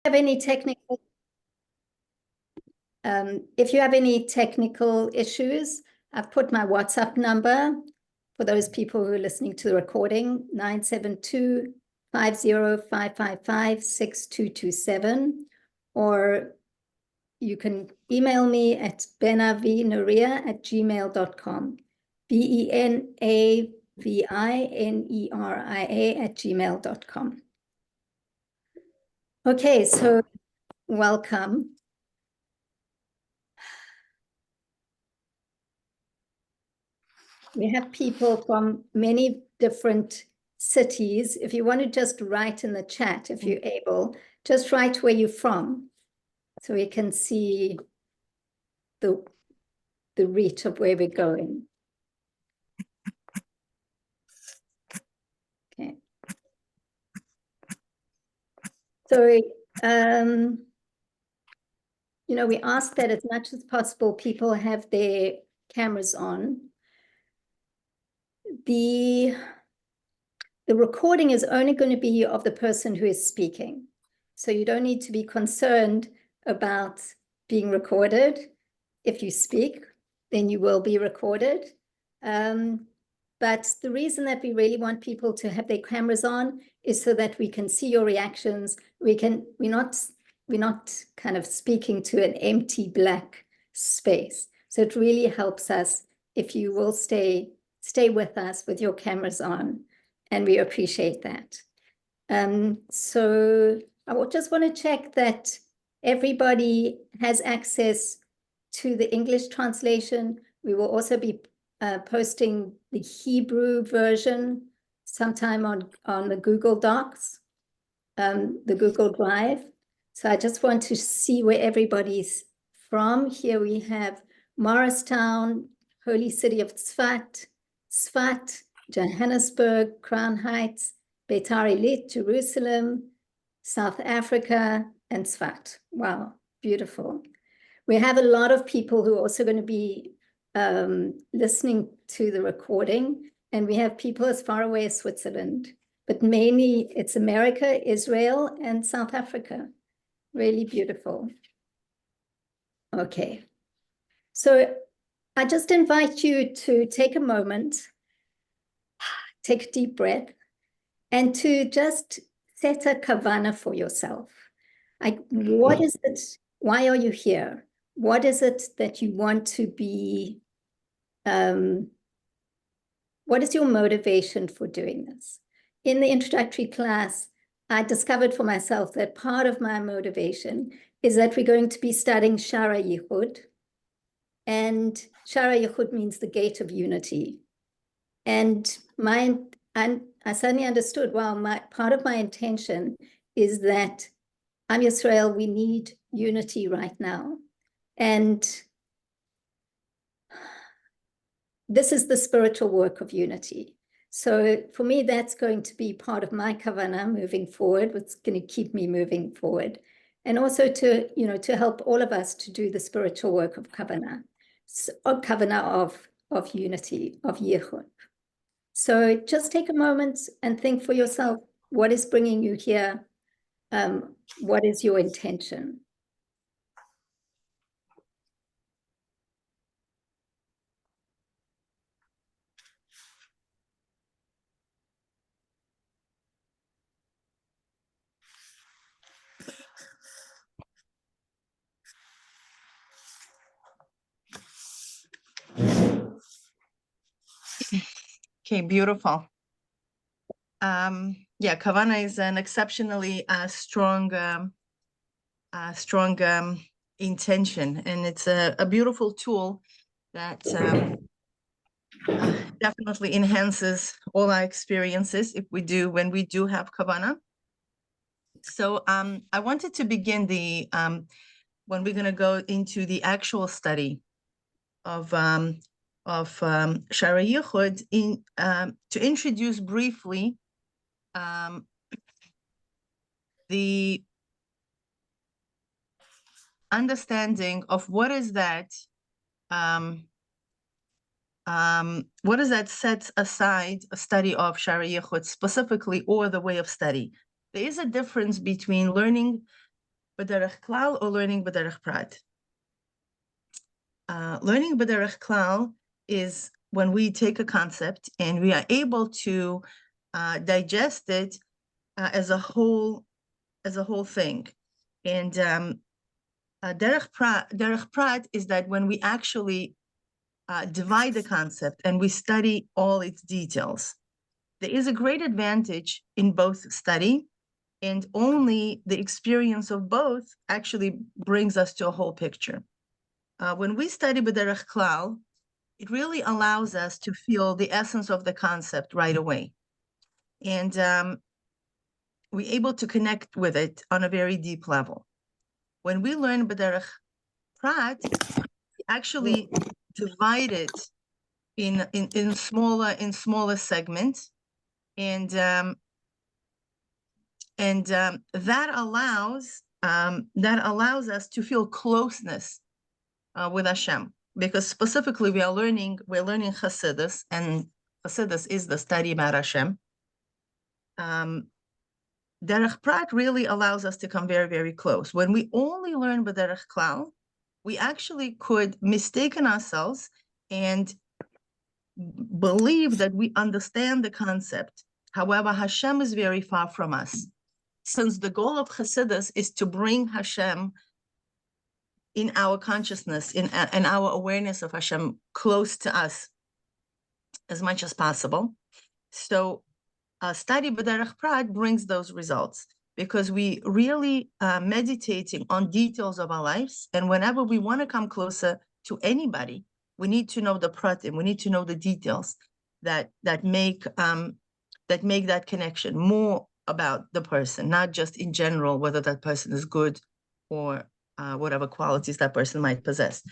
Have any technical, if you have any technical issues, I've put my WhatsApp number for those people who are listening to the recording, 972-50555-6227, or you can email me at benavineria@gmail.com, benavineria@gmail.com. Okay, so welcome. We have people from many different cities. If you want to just write in the chat, if you're able, just write where you're from so we can see the reach of where we're going. Okay. So, you know, we ask that as much as possible, people have their cameras on. The recording is only going to be of the person who is speaking. So you don't need to be concerned about being recorded. If you speak, then you will be recorded. But the reason that we really want people to have their cameras on is so that we can see your reactions. We're not kind of speaking to an empty black space. So it really helps us if you will stay with us with your cameras on, and we appreciate that. So I just want to check that everybody has access to the English translation. We will also be posting the Hebrew version sometime on the Google Docs, the Google Drive. So I just want to see where everybody's from. Here we have Morristown, Holy City of Tzfat, Johannesburg, Crown Heights, Beitar Illit, Jerusalem, South Africa, and Tzfat. Wow, beautiful. We have a lot of people who are also going to be listening to the recording, and we have people as far away as Switzerland, but mainly it's America, Israel, and South Africa. Really beautiful. Okay, so I just invite you to take a moment, take a deep breath, and to just set a kavana for yourself. Like, what is it? Why are you here? What is it that you want to be? What is your motivation for doing this? In the introductory class, I discovered for myself that part of my motivation is that we're going to be studying Shara Yichud. And Shara Yichud means the gate of unity. And I suddenly understood, wow, part of my intention is that Am Yisrael, we need unity right now. And this is the spiritual work of unity. So for me, that's going to be part of my kavanah moving forward, what's going to keep me moving forward. And also to help all of us to do the spiritual work of kavanah, of unity, of yichud. So just take a moment and think for yourself, what is bringing you here? What is your intention? Okay, beautiful. Yeah, kavana is an exceptionally strong intention, and it's a beautiful tool that definitely enhances all our experiences when we do have kavana. So I wanted to begin when we're going to go into the actual study of Shara Yichud to introduce briefly the understanding of what is that sets aside a study of Shara Yichud specifically, or the way of study. There is a difference between learning b'derech klal or learning b'derech prat? Learning b'derech klal is when we take a concept and we are able to digest it as a whole thing. And derech prat is that when we actually divide the concept and we study all its details. There is a great advantage in both study, and only the experience of both actually brings us to a whole picture. When we study b'derech klal, it really allows us to feel the essence of the concept right away. And we're able to connect with it on a very deep level. When we learn b'derech prat, we actually divide it in smaller segments, and that allows us to feel closeness with Hashem, because specifically we're learning Chassidus, and Chassidus is the study about Hashem. Derech prat really allows us to come very, very close. When we only learn b'derech klal, we actually could mistaken ourselves and believe that we understand the concept. However, Hashem is very far from us. Since the goal of Chassidus is to bring Hashem in our consciousness, in our awareness of Hashem close to us as much as possible. So study b'derech prat brings those results, because we really meditating on details of our lives. And whenever we want to come closer to anybody, we need to know the pratim, we need to know the details that make that connection more about the person, not just in general, whether that person is good or whatever qualities that person might possess.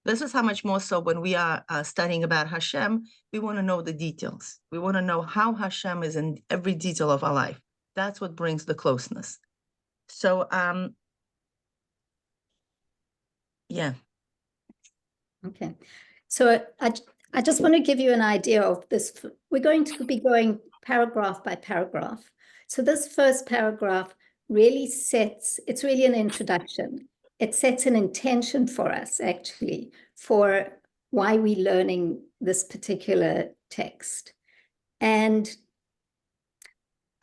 This is how much more so when we are studying about Hashem, we want to know the details. We want to know how Hashem is in every detail of our life. That's what brings the closeness. So, yeah. Okay. So I just want to give you an idea of this. We're going to be going paragraph by paragraph. So this first paragraph really it's really an introduction. It sets an intention for us, actually, for why we're learning this particular text. And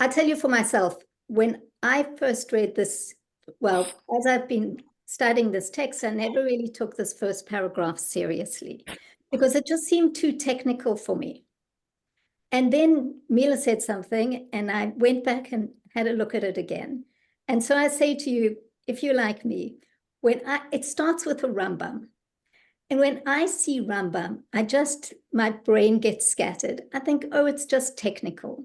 I tell you for myself, when I first read this, well, as I've been studying this text, I never really took this first paragraph seriously, because it just seemed too technical for me. And then Mila said something, and I went back and had a look at it again. And so I say to you, if you're like me, it starts with a Rambam. And when I see Rambam, my brain gets scattered. I think, oh, it's just technical.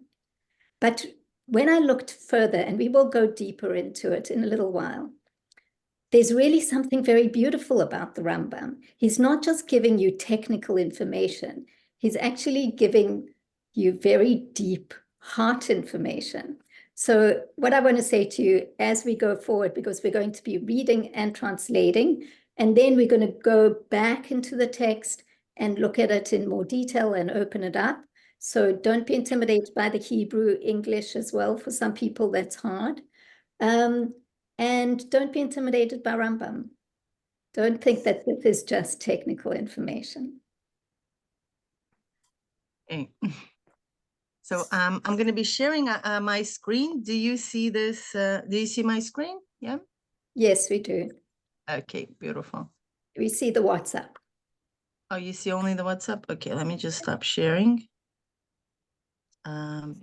But when I looked further, and we will go deeper into it in a little while, there's really something very beautiful about the Rambam. He's not just giving you technical information. He's actually giving you very deep heart information. So what I want to say to you as we go forward, because we're going to be reading and translating, and then we're going to go back into the text and look at it in more detail and open it up. So don't be intimidated by the Hebrew, English as well. For some people, that's hard. And don't be intimidated by Rambam. Don't think that this is just technical information. Okay. So I'm going to be sharing my screen. Do you see this? Do you see my screen? Yeah? Yes, we do. Okay, beautiful. We see the WhatsApp. Oh, you see only the WhatsApp? Okay, let me just stop sharing. Okay.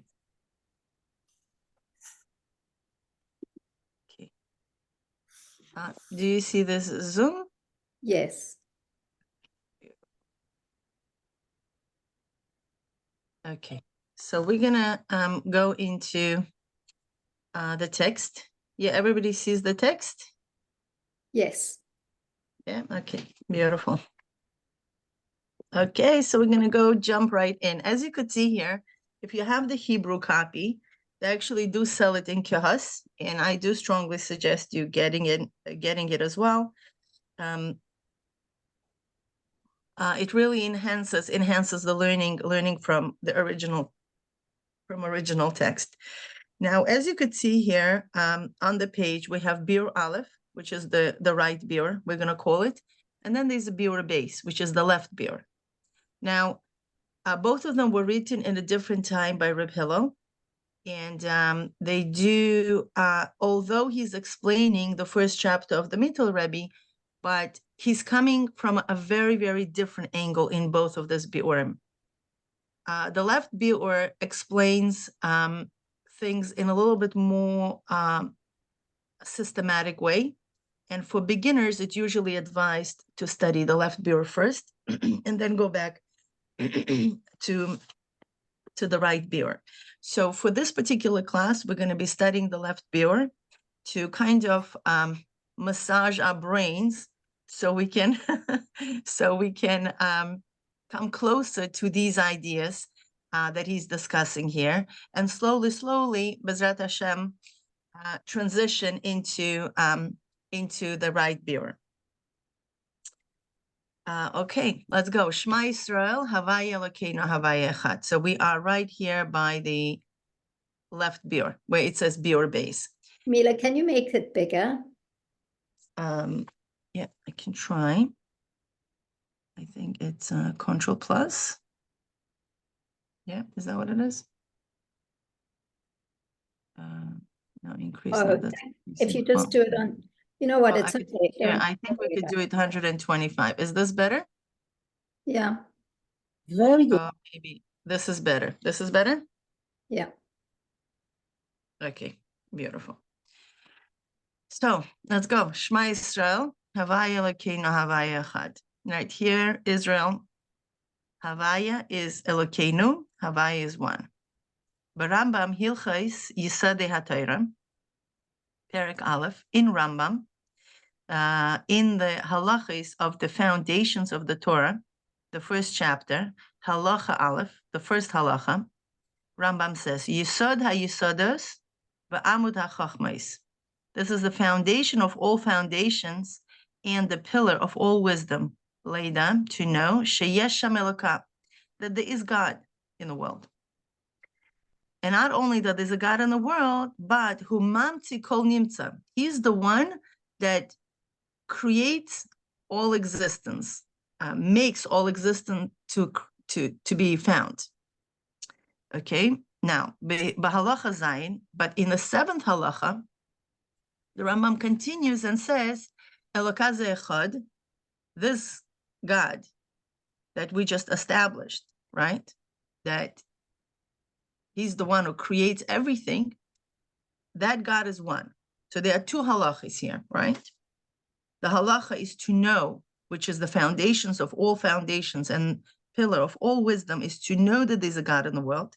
Do you see this Zoom? Yes. Okay, so we're gonna go into the text. Yeah, everybody sees the text? Yes. Yeah, okay, beautiful. Okay, so we're gonna jump right in. As you could see here, if you have the Hebrew copy, they actually do sell it in Kehus, and I do strongly suggest you getting it as well. It really enhances the learning from the original text. Now, as you could see here on the page, we have Biur Aleph, which is the right Biur, we're going to call it. And then there's a Biur base, which is the left Biur. Now, both of them were written in a different time by Reb Hillel. And they do, although he's explaining the first chapter of the Mittel Rebbe, but he's coming from a very, very different angle in both of these Biurim. The left Biur explains things in a little bit more systematic way. And for beginners, it's usually advised to study the left Biur first and then go back to the right Biur. So for this particular class, we're going to be studying the left Biur to kind of massage our brains so we can come closer to these ideas that he's discussing here, and slowly, Bezrat Hashem, transition into the right Biur. Okay, let's go. Shema Yisrael, Havaya Elokeinu, Havaya Echad. So we are right here by the left Biur, where it says Biur base. Mila, can you make it bigger? Yeah, I can try. I think it's Control Plus. Yeah, is that what it is? No, increase. Oh, if you just do it on, you know what, it's okay. Yeah, I think we could do it 125. Is this better? Yeah. Very good. Maybe this is better. This is better? Yeah. Okay, beautiful. So let's go. Shema Yisrael, Havaya Elokeinu, Havaya Echad. Right here, Israel, Havaya is Elokeinu, Havaya is one. Barambam Hilchais Yisade HaTorah, Perek Aleph, in Rambam, in the halachis of the foundations of the Torah, the first chapter, halacha Aleph, the first halacha, Rambam says, Yisod ha-yisodos v'amud ha-chochmais. This is the foundation of all foundations and the pillar of all wisdom, Leida, to know, sheyesh sham Elokah, that there is God in the world. And not only that there's a God in the world, but hu mamtzi kol nimtza. He's the one that creates all existence, makes all existence to be found. Okay, now, b'halacha zayin, but in the seventh halacha, the Rambam continues and says, Elokah ze echad, this God that we just established, right? That he's the one who creates everything. That God is one. So there are two halachas here, right? The halacha is to know, which is the foundations of all foundations and pillar of all wisdom, is to know that there's a God in the world.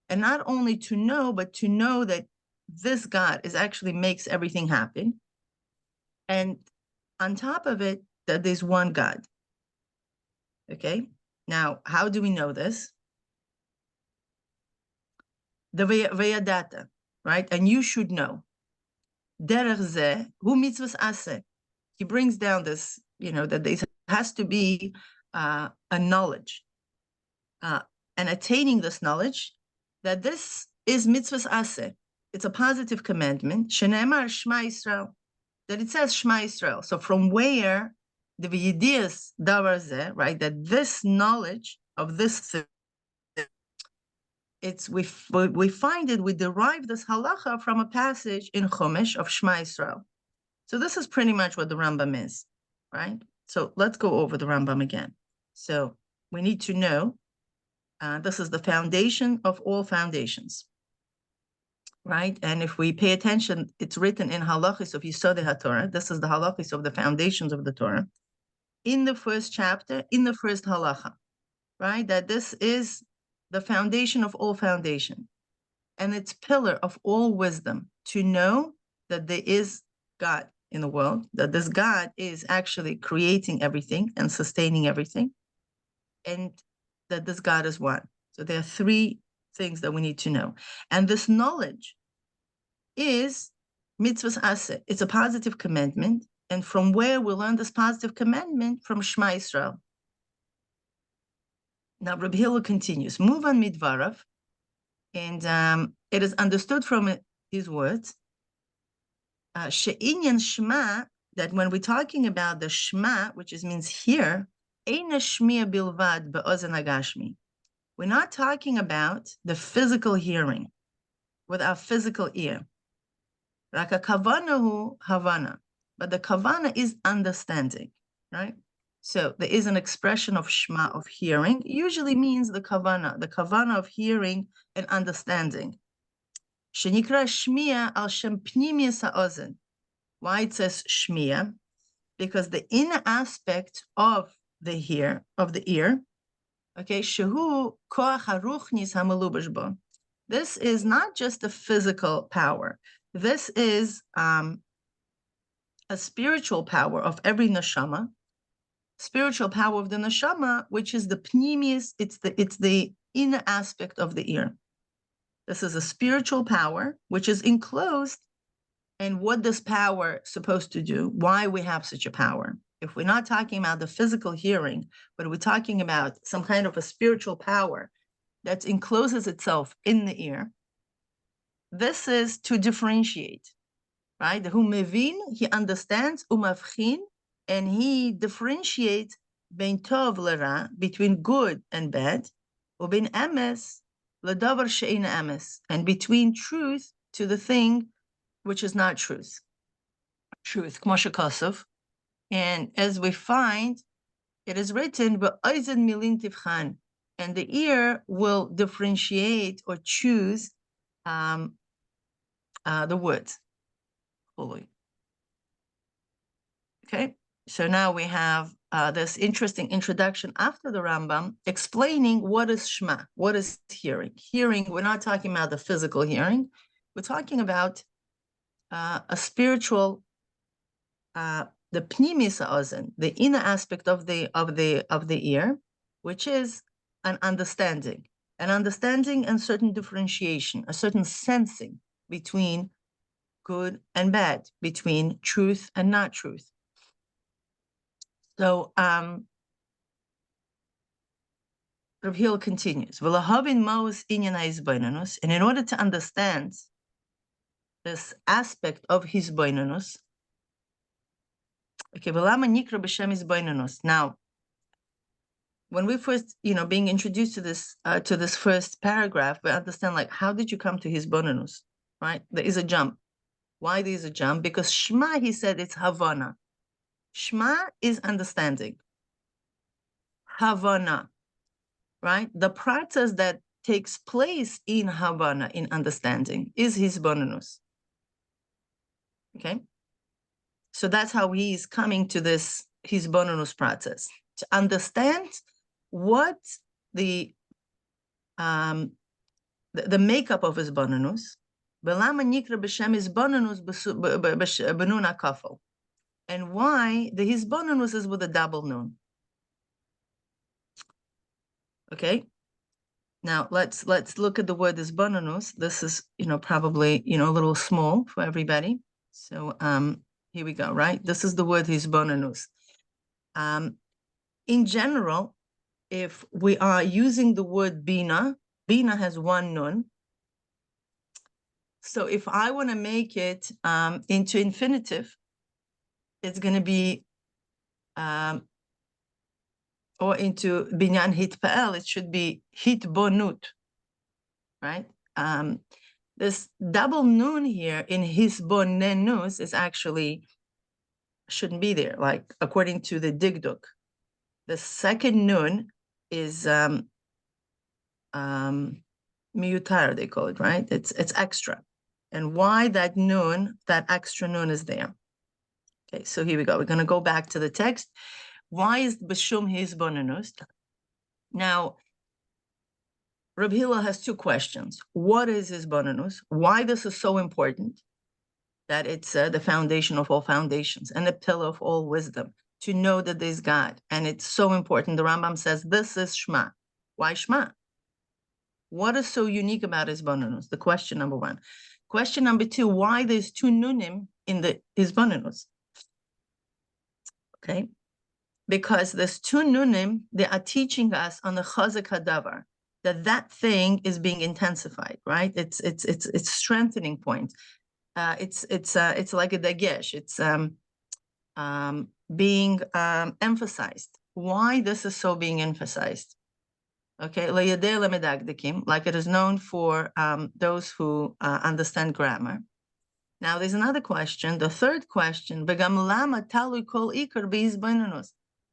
And not only to know, but to know that this God is actually makes everything happen. And on top of it, that there's one God. Okay, now, how do we know this? The Vayadata, right? And you should know. Derech zeh hu mitzvahs aseh. He brings down this, that there has to be a knowledge, and attaining this knowledge, that this is mitzvahs aseh. It's a positive commandment. Shenemar Shema Yisrael, that it says Shema Yisrael. So from where the v'yidias davar zeh, right? That this knowledge of this thing, we find it. We derive this halacha from a passage in Chumash of Shema Yisrael. So this is pretty much what the Rambam is, right? So let's go over the Rambam again. So we need to know this is the foundation of all foundations, right? And if we pay attention, it's written in halachis of Yisodei HaTorah. This is the halachis of the foundations of the Torah. In the first chapter, in the first halacha, right? That this is the foundation of all foundation. And it's pillar of all wisdom, to know that there is God in the world, that this God is actually creating everything and sustaining everything, and that this God is one. So there are three things that we need to know. And this knowledge is mitzvahs aseh. It's a positive commandment. And from where we learn this positive commandment? From Shema Yisrael. Now, Rabbi Hillel continues, move on midvarav, and it is understood from his words, she'inyan shema, that when we're talking about the shema, which means hear, eina shmiya bilvad be'ozen hagashmi. We're not talking about the physical hearing with our physical ear. Raka kavanahu havana, but the kavana is understanding, right? So there is an expression of shema, of hearing, usually means the kavana of hearing and understanding. Shenikra shmiya al shem pnimius ha'ozen. Why it says shmiya? Because the inner aspect of the ear, okay, shehu koach haruchnis hamalubash bo. This is not just a physical power. This is a spiritual power of every neshama, spiritual power of the neshama, which is the pnimius, it's the inner aspect of the ear. This is a spiritual power which is enclosed. And what this power supposed to do? Why we have such a power? If we're not talking about the physical hearing, but we're talking about some kind of a spiritual power that encloses itself in the ear, this is to differentiate, right? Hu mevin, he understands, umavchin, and he differentiates bein tov lera, between good and bad, ubein emes ledavar she'eina emes, and between truth to the thing which is not truth. Truth, k'moshe kosov. And as we find, it is written, "V'oizen milin tivchan," and the ear will differentiate or choose the words. Okay, so now we have this interesting introduction after the Rambam explaining what is Shema, what is hearing. Hearing, we're not talking about the physical hearing, we're talking about a spiritual, the pnimis ha'ozen, the inner aspect of the ear, which is an understanding and certain differentiation, a certain sensing between good and bad, between truth and not truth. So Rav Hill continues, and in order to understand this aspect of hisboinanus, okay, now, when we first, being introduced to this first paragraph, we understand, like, how did you come to hisboinanus, right? There is a jump. Why there is a jump? Because Shema, he said, it's Havana. Shema is understanding. Havana, right? The process that takes place in Havana, in understanding, is hisboinanus. Okay? So that's how he is coming to this hisboinanus process, to understand what the makeup of hisboinanus, and why the hisboinanus is with a double nun. Okay, now let's look at the word hisboinanus. This is probably a little small for everybody. So here we go. Right, this is the word hisboinanus. In general, if we are using the word bina has one nun. So if I want to make it into infinitive, it's going to be, or into binyan hitpa'el, it should be hitbonut, right? This double nun here in hisbonenus is actually, shouldn't be there, like according to the digduk. The second nun is miyutar, they call it, right? It's extra. And why that nun, that extra nun is there? Okay, so here we go. We're going to go back to the text. Why is b'shum hisbonenus? Now, Reb Hillel has two questions. What is hisbonenus? Why this is so important? That it's the foundation of all foundations and the pillar of all wisdom, to know that there's God. And it's so important. The Rambam says this is Shema. Why Shema? What is so unique about hisbonenus? The question number one. Question number two, why there's two nunim in the hisbonenus? Okay, because there's two nunim, they are teaching us on the chazak hadavar. that thing is being intensified, right? It's strengthening point. It's like a dagesh. It's being emphasized. Why this is so being emphasized? Okay, like it is known for those who understand grammar. Now there's another question, the third question,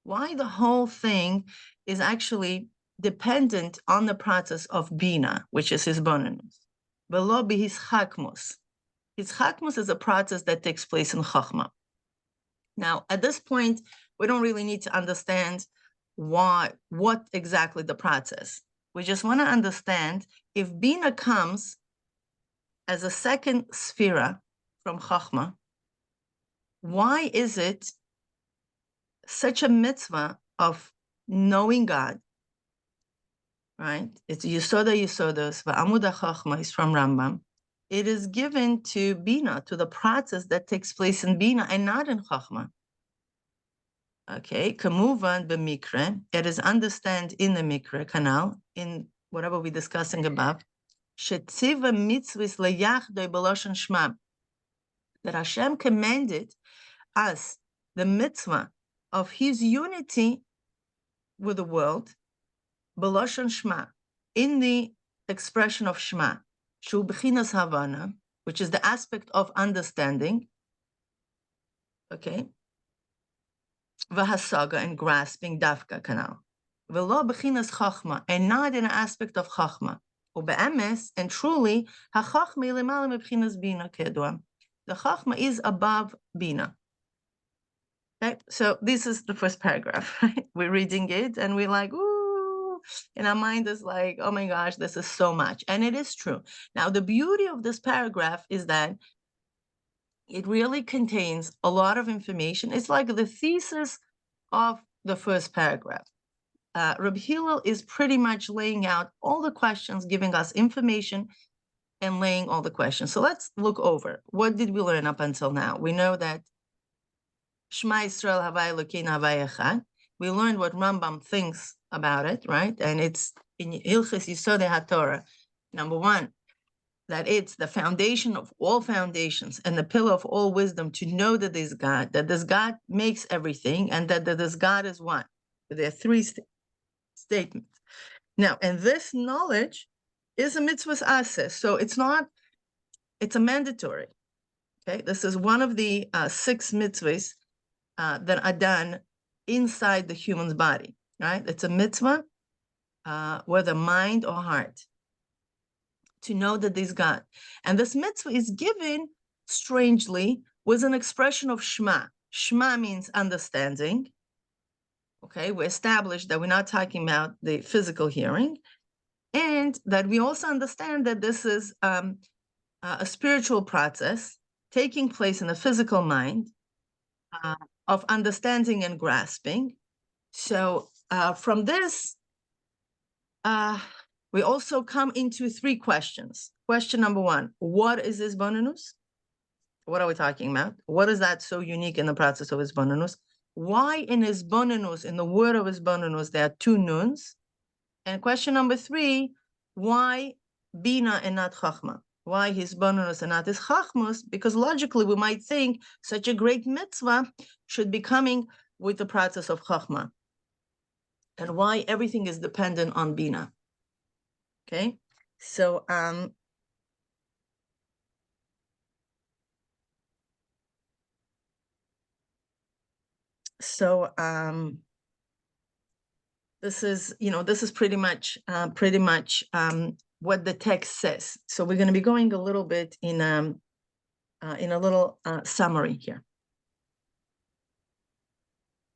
why the whole thing is actually dependent on the process of bina, which is hisbonenus. Velo b'hischakmus. Hischakmus is a process that takes place in chachma. Now, at this point, we don't really need to understand what exactly the process. We just want to understand if bina comes as a second sphera from chachma, why is it such a mitzvah of knowing God, right? It's Yesoda Yesodos, Va'amud HaChachma is from Rambam. It is given to Bina, to the process that takes place in Bina and not in Chachma. Okay, Kamuvan b'mikre, it is understand in the Mikre canal, in whatever we're discussing above, Shetziva mitzvahs leyachdoi b'loshen shma, that Hashem commanded us the mitzvah of his unity with the world, b'loshen shma, in the expression of shma, shu b'chinas havana, which is the aspect of understanding, okay, v'hasaga, and grasping, dafka canal, v'lo b'chinas chachma, and not in an aspect of chachma, u'be'emes, and truly, ha'chachma ilimala meb'chinas bina kedua, the chachma is above bina. Okay, so this is the first paragraph, right? We're reading it and we're like, ooh, and our mind is like, oh my gosh, this is so much. And it is true. Now, the beauty of this paragraph is that it really contains a lot of information. It's like the thesis of the first paragraph. Rabbi Hillel is pretty much laying out all the questions, giving us information and laying all the questions. So let's look over. What did we learn up until now? We know that Shema Yisrael Havai Elokeinu Havai Echad. We learned what Rambam thinks about it, right? And it's in Hilchos Yisodei HaTorah. Number one, that it's the foundation of all foundations and the pillar of all wisdom to know that there's God, that this God makes everything, and that this God is one. There are three statements. Now, and this knowledge is a mitzvah's aseh, so it's a mandatory. Okay, this is one of the 6 mitzvahs that are done inside the human's body, right? It's a mitzvah, whether mind or heart, to know that there's God. And this mitzvah is given, strangely, with an expression of Shema. Shema means understanding. Okay, we established that we're not talking about the physical hearing, and that we also understand that this is a spiritual process taking place in the physical mind, of understanding and grasping. So from this, we also come into 3 questions. Question number 1, what is hisbonenus? What are we talking about? What is that so unique in the process of hisbonenus? Why in hisbonenus, in the word of hisbonenus, there are 2 nuns? And question number 3, why bina and not chachma? Why hisbonenus and not his chachmus? Because logically we might think such a great mitzvah should be coming with the process of chachma. And why everything is dependent on bina. Okay, so this is, this is pretty much what the text says. So we're going to be going a little bit in a little summary here.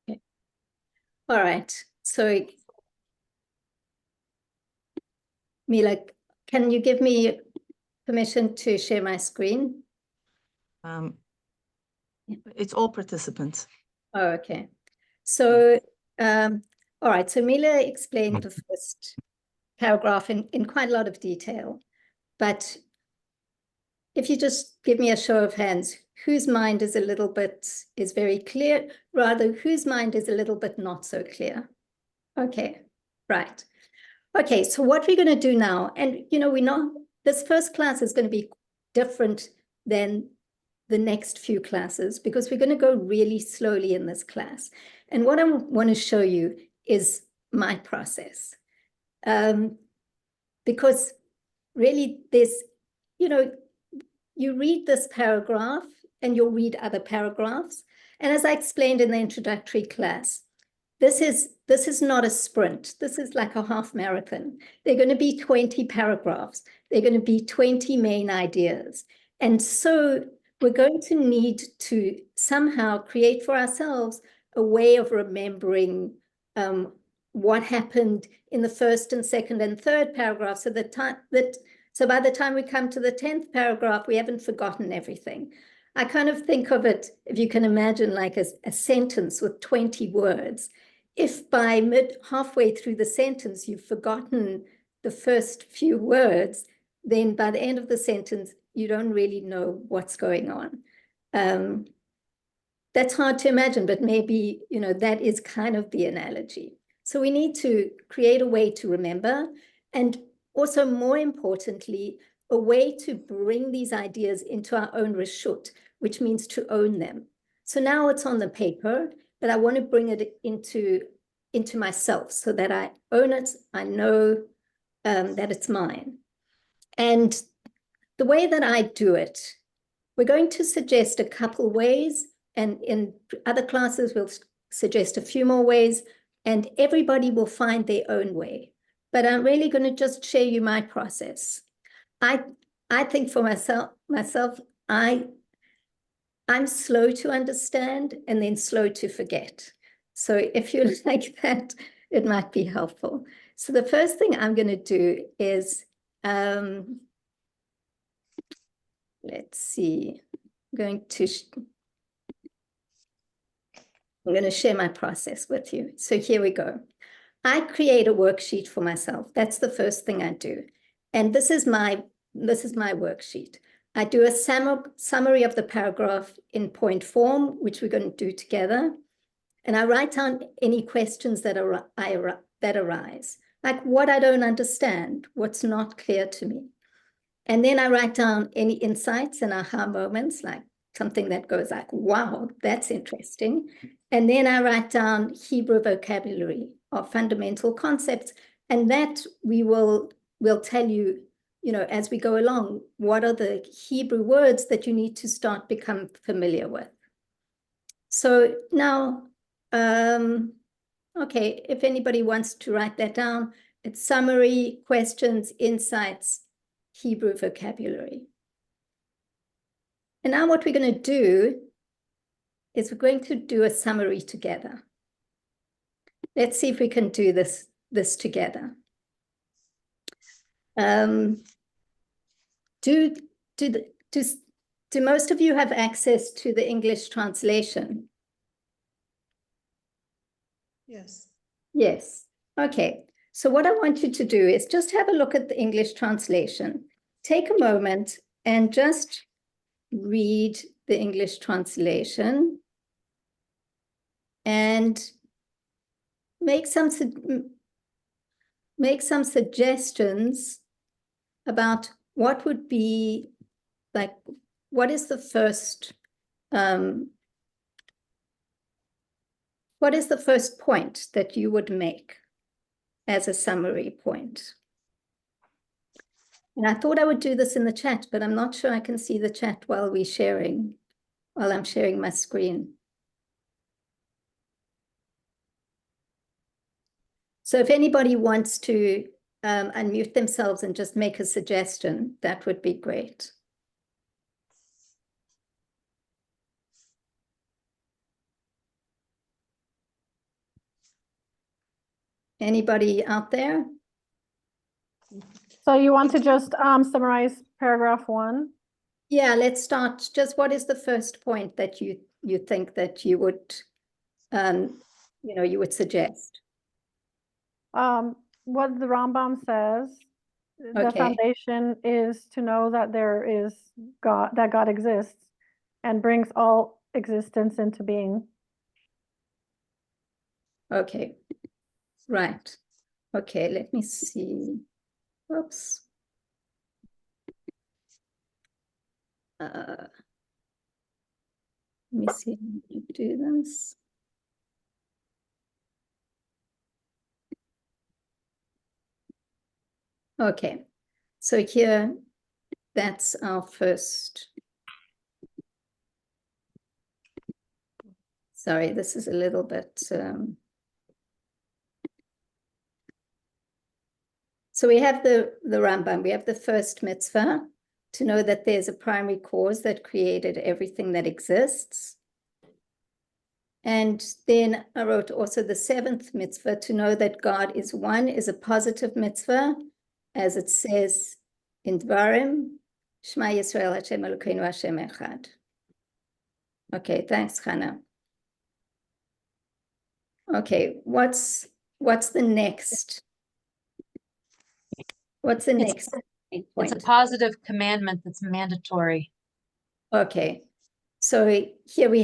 Okay. All right. So, Mila, can you give me permission to share my screen? It's all participants. Oh, okay. So, all right. So Mila explained the first paragraph in quite a lot of detail, but if you just give me a show of hands, whose mind is very clear, rather whose mind is a little bit not so clear? Okay, right. Okay, so what we're going to do now, and we know this first class is going to be different than the next few classes because we're going to go really slowly in this class. And what I want to show you is my process. Because really there's, you read this paragraph and you'll read other paragraphs. And as I explained in the introductory class, this is not a sprint. This is like a half marathon. They're going to be 20 paragraphs. They're going to be 20 main ideas. And so we're going to need to somehow create for ourselves a way of remembering what happened in the first and second and third paragraph, so so by the time we come to the 10th paragraph, we haven't forgotten everything. I kind of think of it, if you can imagine, like a sentence with 20 words. If by halfway through the sentence you've forgotten the first few words, then by the end of the sentence, you don't really know what's going on. That's hard to imagine, but maybe, that is kind of the analogy. So we need to create a way to remember, and also more importantly, a way to bring these ideas into our own reshut, which means to own them. So now it's on the paper, but I want to bring it into myself so that I own it. I know that it's mine. And the way that I do it, we're going to suggest a couple ways, and in other classes, we'll suggest a few more ways, and everybody will find their own way. But I'm really going to just share you my process. I think for myself, I'm slow to understand and then slow to forget. So if you're like that, it might be helpful. So the first thing I'm going to do is, let's see, I'm going to share my process with you. So here we go. I create a worksheet for myself. That's the first thing I do. And this is my worksheet. I do a summary of the paragraph in point form, which we're going to do together. And I write down any questions that arise, like what I don't understand, what's not clear to me. And then I write down any insights and aha moments, like something that goes like, wow, that's interesting. And then I write down Hebrew vocabulary or fundamental concepts, and that we'll tell you, as we go along, what are the Hebrew words that you need to become familiar with. So now, okay, if anybody wants to write that down, it's summary, questions, insights, Hebrew vocabulary. And now what we're going to do is we're going to do a summary together. Let's see if we can do this together. Do most of you have access to the English translation? Yes. Yes. Okay. So what I want you to do is just have a look at the English translation. Take a moment and just read the English translation and make some suggestions about what would be like, what is the first point that you would make as a summary point? And I thought I would do this in the chat, but I'm not sure I can see the chat while I'm sharing my screen. So if anybody wants to unmute themselves and just make a suggestion, that would be great. Anybody out there? So you want to just summarize paragraph 1? Yeah, let's start. Just what is the first point that you think that you would, you would suggest? What the Rambam says, the Okay. foundation is to know that there is God, that God exists and brings all existence into being. Okay, right. Okay, let me see. Oops. Let me see how you do this. Okay, so here, that's our first. Sorry, this is a little bit. So we have the Rambam, we have the first mitzvah, to know that there's a primary cause that created everything that exists. And then I wrote also the seventh mitzvah, to know that God is one, is a positive mitzvah, as it says in Dvarim, Shema Yisrael Hashem Elokeinu Hashem Echad. Okay, thanks, Hannah. Okay, what's the next? What's the It's- next point? It's a positive commandment that's mandatory. Okay, so here we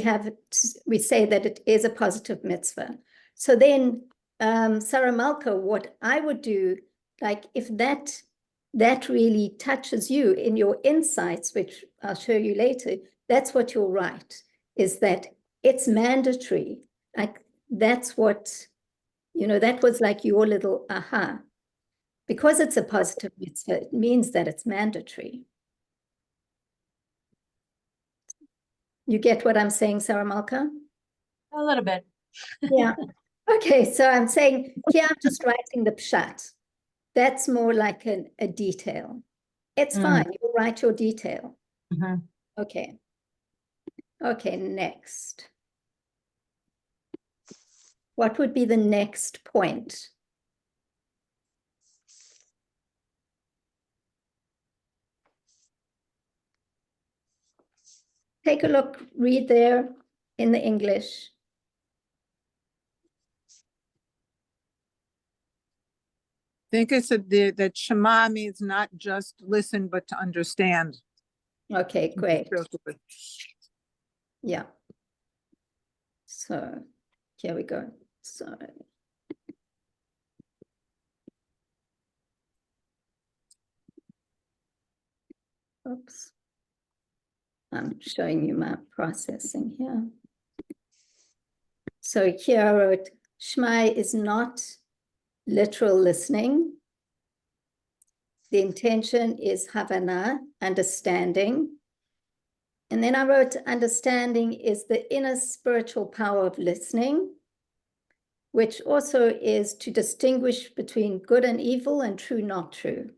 say that it is a positive mitzvah. So then, Sarah Malka, what I would do, like if that really touches you in your insights, which I'll show you later, that's what you'll write, is that it's mandatory. Like that's what, that was like your little aha. Because it's a positive mitzvah, it means that it's mandatory. You get what I'm saying, Sarah Malka? A little bit. Yeah. Okay, so I'm saying here I'm just writing the pshat. That's more like a detail. It's fine, you write your detail. Mhm. Okay. Okay, next. What would be the next point? Take a look, read there in the English. I think it's that Shema means not just listen, but to understand. Okay, great. Yeah. So here we go. So oops. I'm showing you my processing here. So here I wrote, Shema is not literal listening. The intention is Havana, understanding. And then I wrote, understanding is the inner spiritual power of listening, which also is to distinguish between good and evil and true, not true.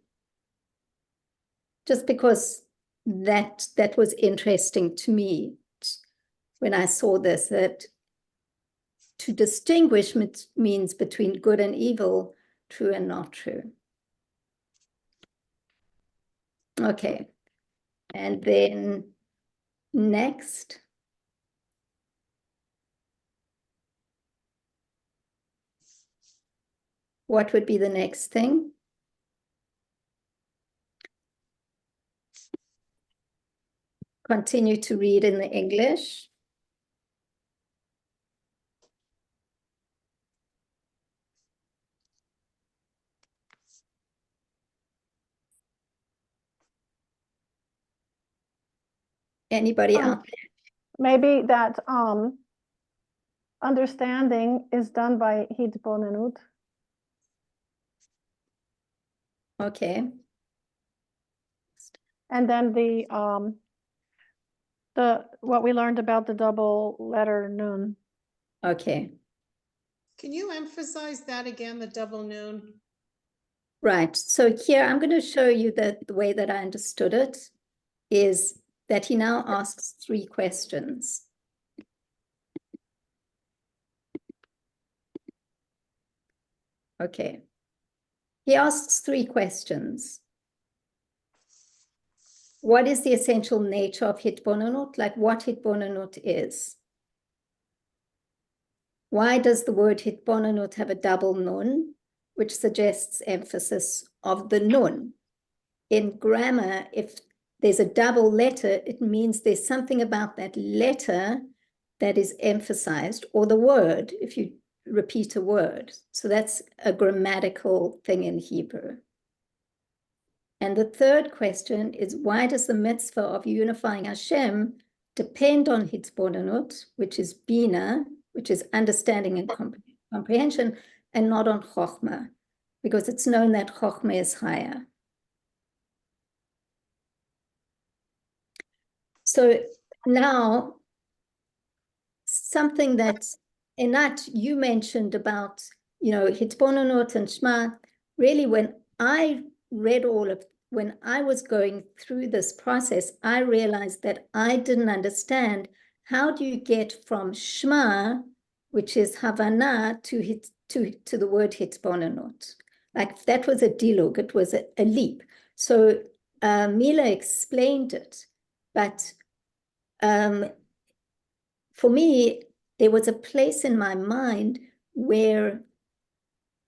Just because that was interesting to me when I saw this, that to distinguish means between good and evil, true and not true. Okay, and then next. What would be the next thing? Continue to read in the English. Anybody out there? Maybe that understanding is done by hitbonenut. Okay, And then the what we learned about the double letter nun. okay, Can you emphasize that again, the double noon? right. So here I'm going to show you that the way that I understood it is that he now asks 3 questions. Okay. He asks 3 questions. What is the essential nature of hitbonenut? Like what hitbonenut is? Why does the word hitbonenut have a double nun, which suggests emphasis of the nun? In grammar, if there's a double letter, it means there's something about that letter that is emphasized, or the word. If you repeat a word. So that's a grammatical thing in Hebrew. And the third question is, why does the mitzvah of unifying Hashem depend on hitzbonenut, which is bina, which is understanding and comprehension, and not on chokhmah? Because it's known that chokhmah is higher. So now, something that, Einat, you mentioned about, hitzbonenut and Shema, really when I read when I was going through this process, I realized that I didn't understand how do you get from Shema, which is Havana, to the word hitzbonenut. Like that was a dilug, it was a leap. So Mila explained it, but for me, there was a place in my mind where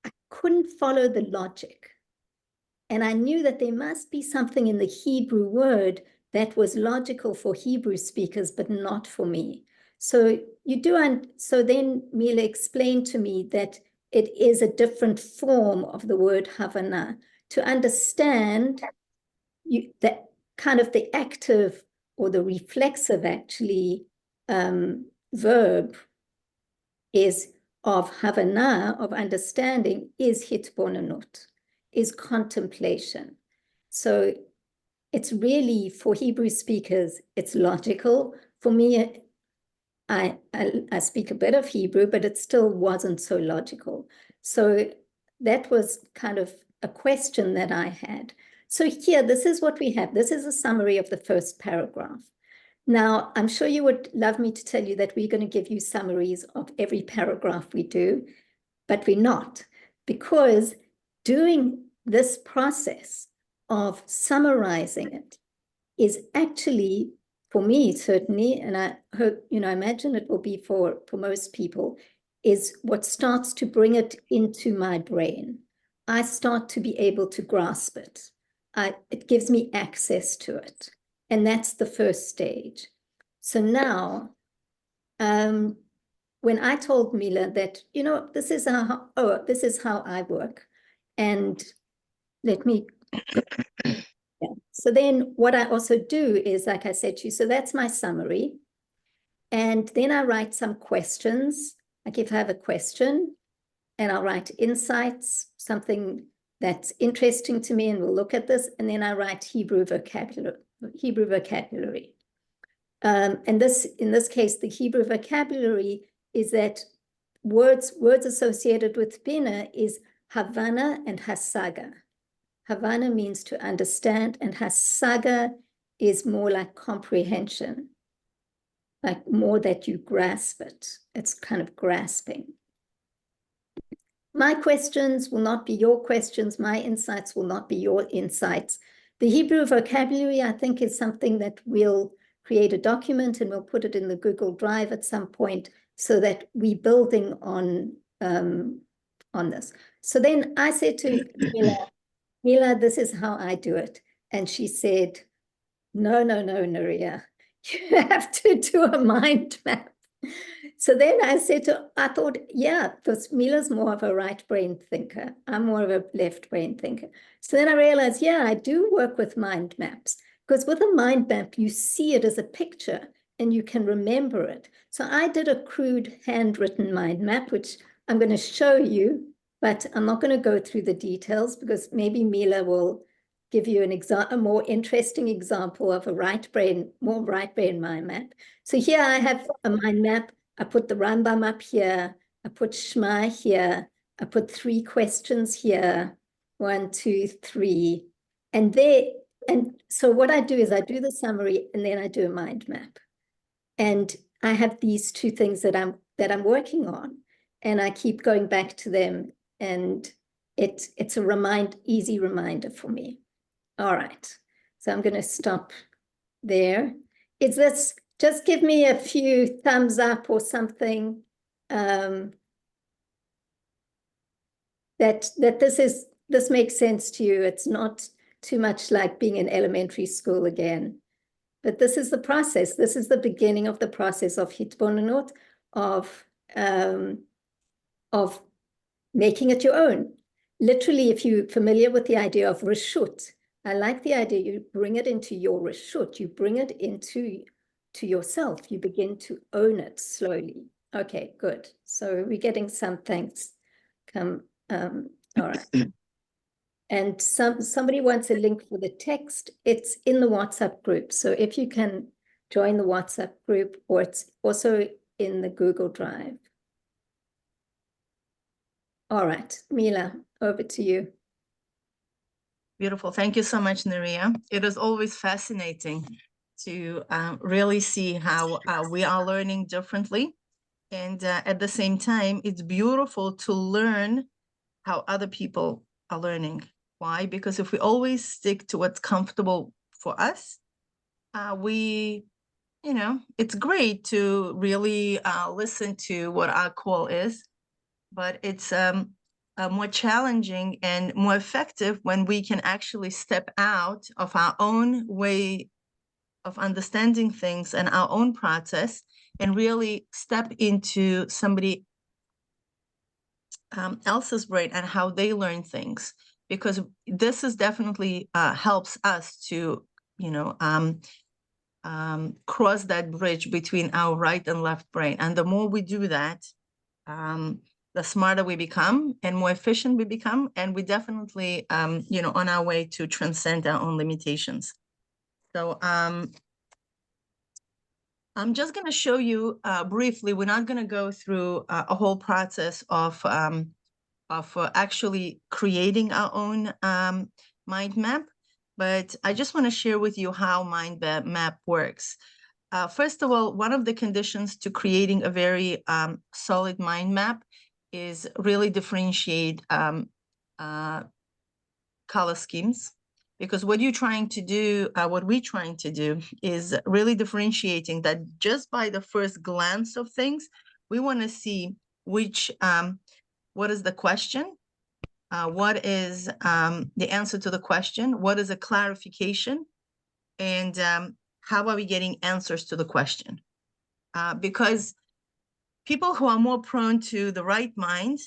I couldn't follow the logic. And I knew that there must be something in the Hebrew word that was logical for Hebrew speakers, but not for me. So so then Mila explained to me that it is a different form of the word Havana. To understand the kind of the active or the reflexive actually verb is of Havana, of understanding, is hitbonenut, is contemplation. So it's really, for Hebrew speakers, it's logical. For me, I speak a bit of Hebrew, but it still wasn't so logical. So that was kind of a question that I had. So here, this is what we have. This is a summary of the first paragraph. Now, I'm sure you would love me to tell you that we're going to give you summaries of every paragraph we do, but we're not, because doing this process of summarizing it is actually, for me certainly, and I hope, I imagine it will be for most people, is what starts to bring it into my brain. I start to be able to grasp it. It gives me access to it. And that's the first stage. So now, when I told Mila that, this is how I work. And let me, yeah. So then what I also do is, like I said to you, so that's my summary. And then I write some questions. Like if I have a question, and I'll write insights, something that's interesting to me, and we'll look at this. And then I write Hebrew vocabulary. And in this case, the Hebrew vocabulary is that words associated with Bina is Havana and Hasaga. Havana means to understand, and Hasaga is more like comprehension, like more that you grasp it. It's kind of grasping. My questions will not be your questions. My insights will not be your insights. The Hebrew vocabulary, I think, is something that we'll create a document and we'll put it in the Google Drive at some point so that we're building on this. So then I said to Mila, this is how I do it. And she said, no, Nuria, you have to do a mind map. So then I thought, yeah, because Mila's more of a right brain thinker. I'm more of a left brain thinker. So then I realized, yeah, I do work with mind maps, because with a mind map, you see it as a picture and you can remember it. So I did a crude handwritten mind map, which I'm going to show you, but I'm not going to go through the details because maybe Mila will give you a more interesting example of more right brain mind map. So here I have a mind map. I put the Rambam up here. I put Shema here. I put 3 questions here. 1, 2, 3. And so what I do is I do the summary and then I do a mind map. And I have these 2 things that I'm working on, and I keep going back to them, and it's a easy reminder for me. All right, so I'm going to stop there. Just give me a few thumbs up or something that this makes sense to you. It's not too much like being in elementary school again. But this is the process. This is the beginning of the process of hitbonenut, of of making it your own. Literally, if you're familiar with the idea of reshut, I like the idea you bring it into your reshut, you bring it into yourself, you begin to own it slowly. Okay, good. So we're getting some thanks. All right. And somebody wants a link for the text. It's in the WhatsApp group. So if you can join the WhatsApp group, or it's also in the Google Drive. All right, Mila, over to you. Beautiful. Thank you so much, Neria. It is always fascinating to really see how we are learning differently. And at the same time, it's beautiful to learn how other people are learning. Why? Because if we always stick to what's comfortable for us, it's great to really listen to what our call is, but it's more challenging and more effective when we can actually step out of our own way of understanding things and our own process and really step into somebody else's brain and how they learn things, because this is definitely helps us to cross that bridge between our right and left brain. And the more we do that, the smarter we become and more efficient we become, and we definitely on our way to transcend our own limitations. So I'm just going to show you briefly. We're not going to go through a whole process of actually creating our own mind map, but I just want to share with you how mind map works. First of all, one of the conditions to creating a very solid mind map is really differentiate color schemes. Because what we're trying to do is really differentiating that just by the first glance of things, we want to see which, what is the question? What is the answer to the question? What is a clarification? And how are we getting answers to the question? Because people who are more prone to the right mind,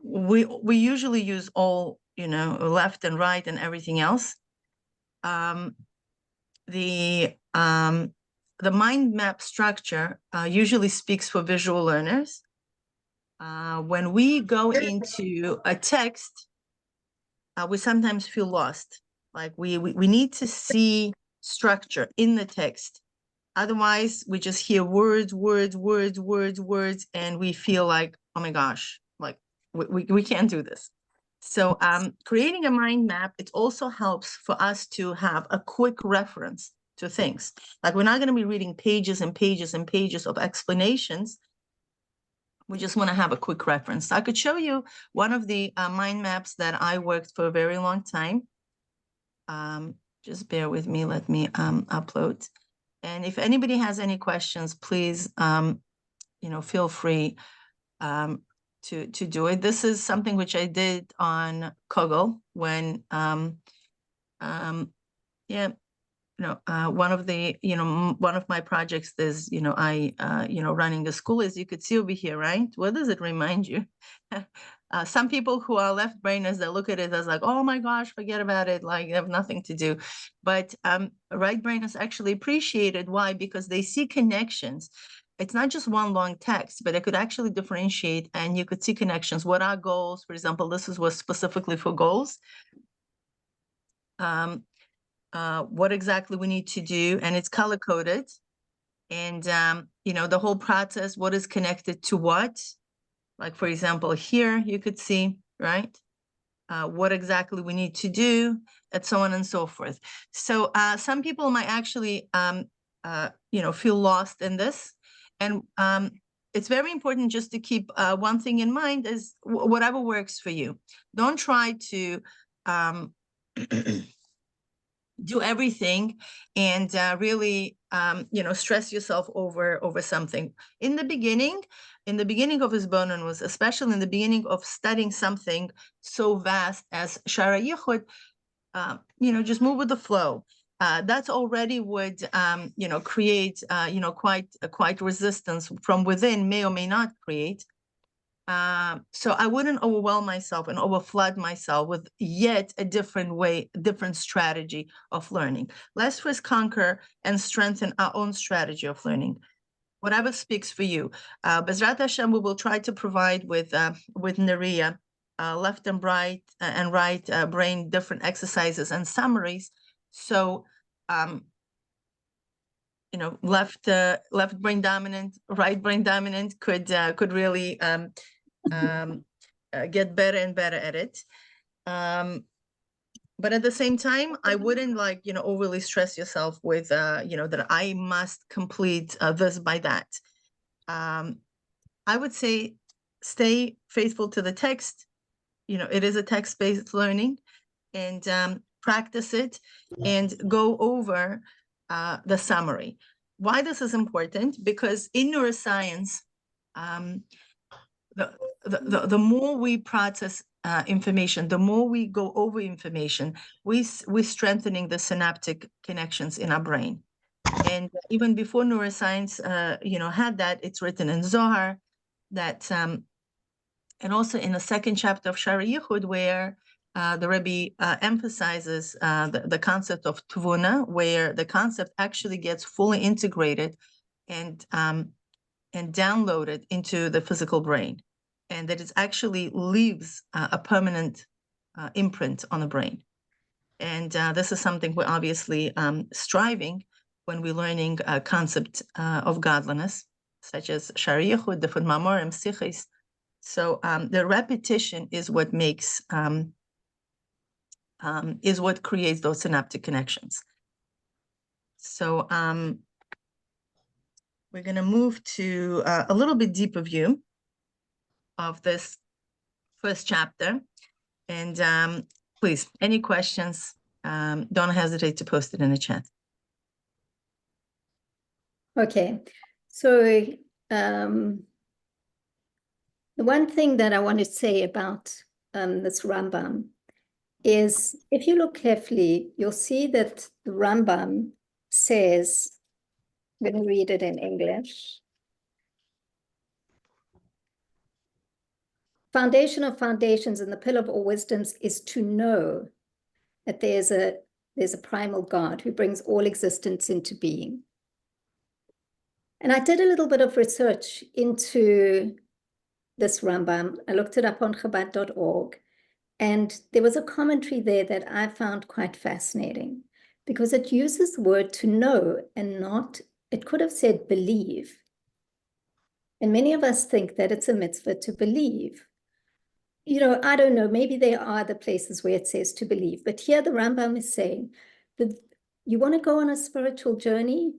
we usually use all, left and right and everything else. The mind map structure usually speaks for visual learners. When we go into a text, we sometimes feel lost. Like we need to see structure in the text. Otherwise, we just hear words, and we feel like, oh my gosh, like we can't do this. So creating a mind map, it also helps for us to have a quick reference to things. Like we're not going to be reading pages and pages and pages of explanations. We just want to have a quick reference. So I could show you one of the mind maps that I worked for a very long time. Just bear with me. Let me upload. And if anybody has any questions, please, feel free to do it. This is something which I did on Kaggle when, one of the, one of my projects is, running a school, as you could see over here, right? What does it remind you? Some people who are left brainers, they look at it as like, oh my gosh, forget about it. Like they have nothing to do. But right brainers actually appreciate it. Why? Because they see connections. It's not just one long text, but it could actually differentiate and you could see connections. What are goals? For example, this was specifically for goals. What exactly we need to do, and it's color coded. And, the whole process, what is connected to what? Like, for example, here you could see, right? What exactly we need to do, and so on and so forth. So some people might actually, feel lost in this. And it's very important just to keep one thing in mind is whatever works for you. Don't try to do everything and really, stress yourself over something. In the beginning of his Bonon was, especially in the beginning of studying something so vast as Shara Yichud, just move with the flow. That's already would, create, quite resistance from within, may or may not create. So I wouldn't overwhelm myself and overflood myself with yet a different way, different strategy of learning. Let's first conquer and strengthen our own strategy of learning. Whatever speaks for you. Bezrat Hashem, we will try to provide with Naria left and right brain different exercises and summaries. So, you know, left brain dominant, right brain dominant could really get better and better at it. But at the same time, I wouldn't overly stress yourself with, that I must complete this by that. I would say stay faithful to the text. It is a text-based learning, and practice it and go over the summary. Why this is important? Because in neuroscience, the more we process information, the more we go over information, we're strengthening the synaptic connections in our brain. And even before neuroscience, had that, it's written in Zohar that, and also in the second chapter of Shara Yichud, where the Rebbe emphasizes the concept of tvuna, where the concept actually gets fully integrated and downloaded into the physical brain, and that it actually leaves a permanent imprint on the brain. And this is something we're obviously striving when we're learning a concept of godliness, such as Shara Yichud, different Mamorim, Sichis. So the repetition is what makes, is what creates those synaptic connections. So we're going to move to a little bit deeper view of this first chapter. And please, any questions, don't hesitate to post it in the chat. Okay, so the one thing that I want to say about this Rambam is, if you look carefully, you'll see that the Rambam says, I'm going to read it in English. Foundation of foundations and the pillar of all wisdoms is to know that there's a primal God who brings all existence into being. And I did a little bit of research into this Rambam. I looked it up on Chabad.org, and there was a commentary there that I found quite fascinating, because it uses the word to know and not, it could have said believe. And many of us think that it's a mitzvah to believe. I don't know, maybe there are other places where it says to believe, but here the Rambam is saying that you want to go on a spiritual journey?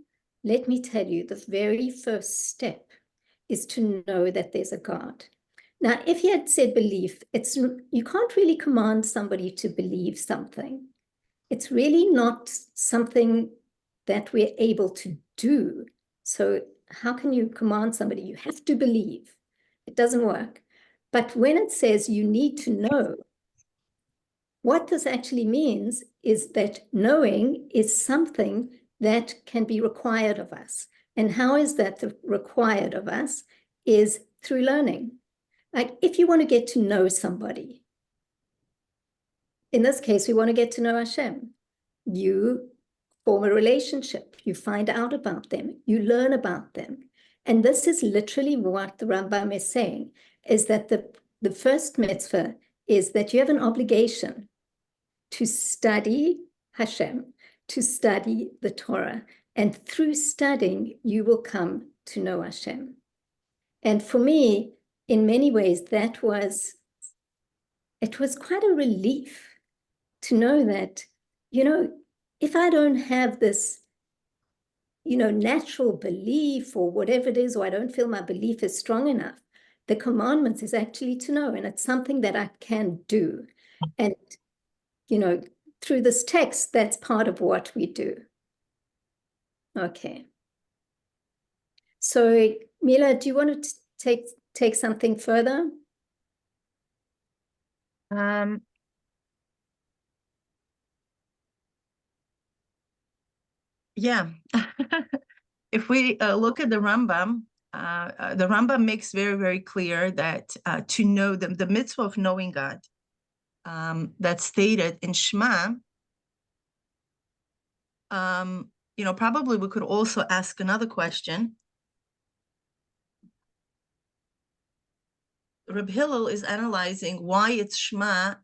Let me tell you, the very first step is to know that there's a God. Now, if he had said belief, you can't really command somebody to believe something. It's really not something that we're able to do. So how can you command somebody? You have to believe. It doesn't work. But when it says you need to know, what this actually means is that knowing is something that can be required of us. And how is that required of us? Is through learning. Like, if you want to get to know somebody, in this case, we want to get to know Hashem. You form a relationship, you find out about them, you learn about them. And this is literally what the Rambam is saying, is that the first mitzvah is that you have an obligation to study Hashem, to study the Torah, and through studying, you will come to know Hashem. And for me, in many ways, it was quite a relief to know that, if I don't have this, natural belief or whatever it is, or I don't feel my belief is strong enough, the commandments is actually to know, and it's something that I can do. And, through this text, that's part of what we do. Okay. So, Mila, do you want to take something further? Yeah. If we look at the Rambam, the Rambam makes very, very clear that to know the mitzvah of knowing God that's stated in Shema, probably we could also ask another question. Reb Hillel is analyzing why it's Shema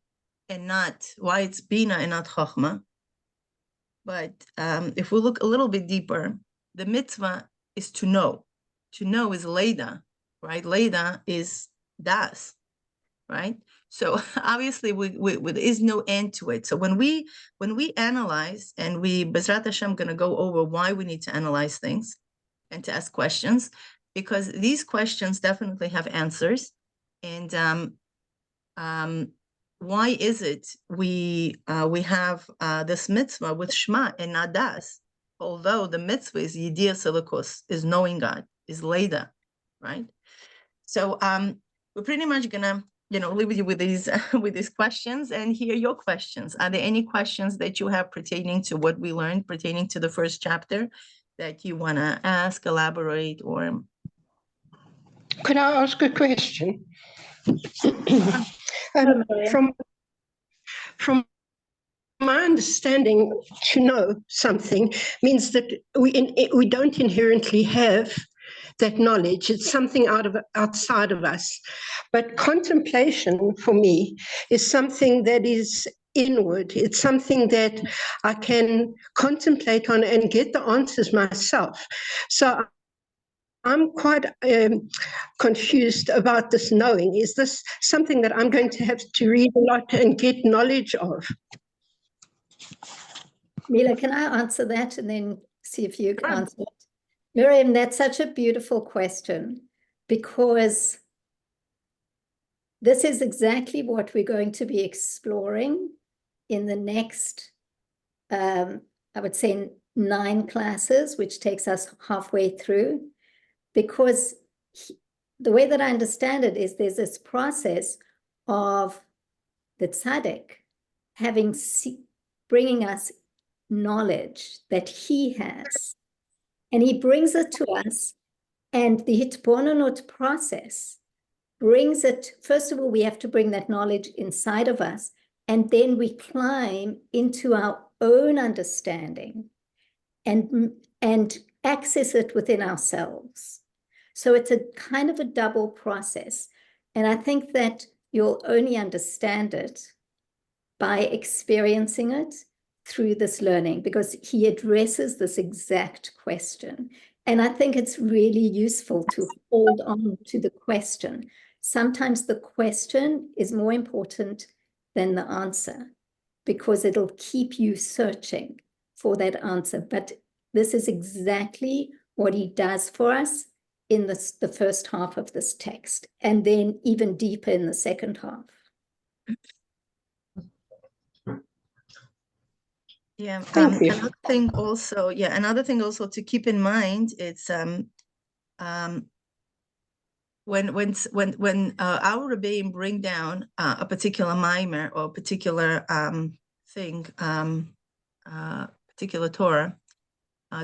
and not, why it's Bina and not Chochmah. But if we look a little bit deeper, the mitzvah is to know. To know is Leda, right? Leda is Das, right? So obviously there is no end to it. So when we analyze, and we, Bezrat Hashem, going to go over why we need to analyze things and to ask questions, because these questions definitely have answers. And why is it we have this mitzvah with Shema and not Das, although the mitzvah is Yediyah Selikus, is knowing God, is Leda, right? So we're pretty much gonna leave you with these questions and hear your questions. Are there any questions that you have pertaining to what we learned, pertaining to the first chapter, that you want to ask, elaborate, or? Could I ask a question? From my understanding, to know something means that we don't inherently have that knowledge. It's something outside of us. But contemplation, for me, is something that is inward. It's something that I can contemplate on and get the answers myself. So I'm quite confused about this knowing. Is this something that I'm going to have to read a lot and get knowledge of? Mila, can I answer that and then see if you can answer it? Miriam, that's such a beautiful question, because this is exactly what we're going to be exploring in the next, I would say, 9 classes, which takes us halfway through. Because the way that I understand it is there's this process of the tzaddik bringing us knowledge that he has, and he brings it to us, and the hitbonenut process brings it. First of all, we have to bring that knowledge inside of us, and then we climb into our own understanding and access it within ourselves. So it's a kind of a double process. And I think that you'll only understand it by experiencing it through this learning, because he addresses this exact question. And I think it's really useful to hold on to the question. Sometimes the question is more important than the answer, because it'll keep you searching for that answer. But this is exactly what he does for us in the first half of this text, and then even deeper in the second half. Yeah, Thank you. another thing also to keep in mind, it's when our Rebbeim bring down a particular mimer or a particular thing, particular Torah,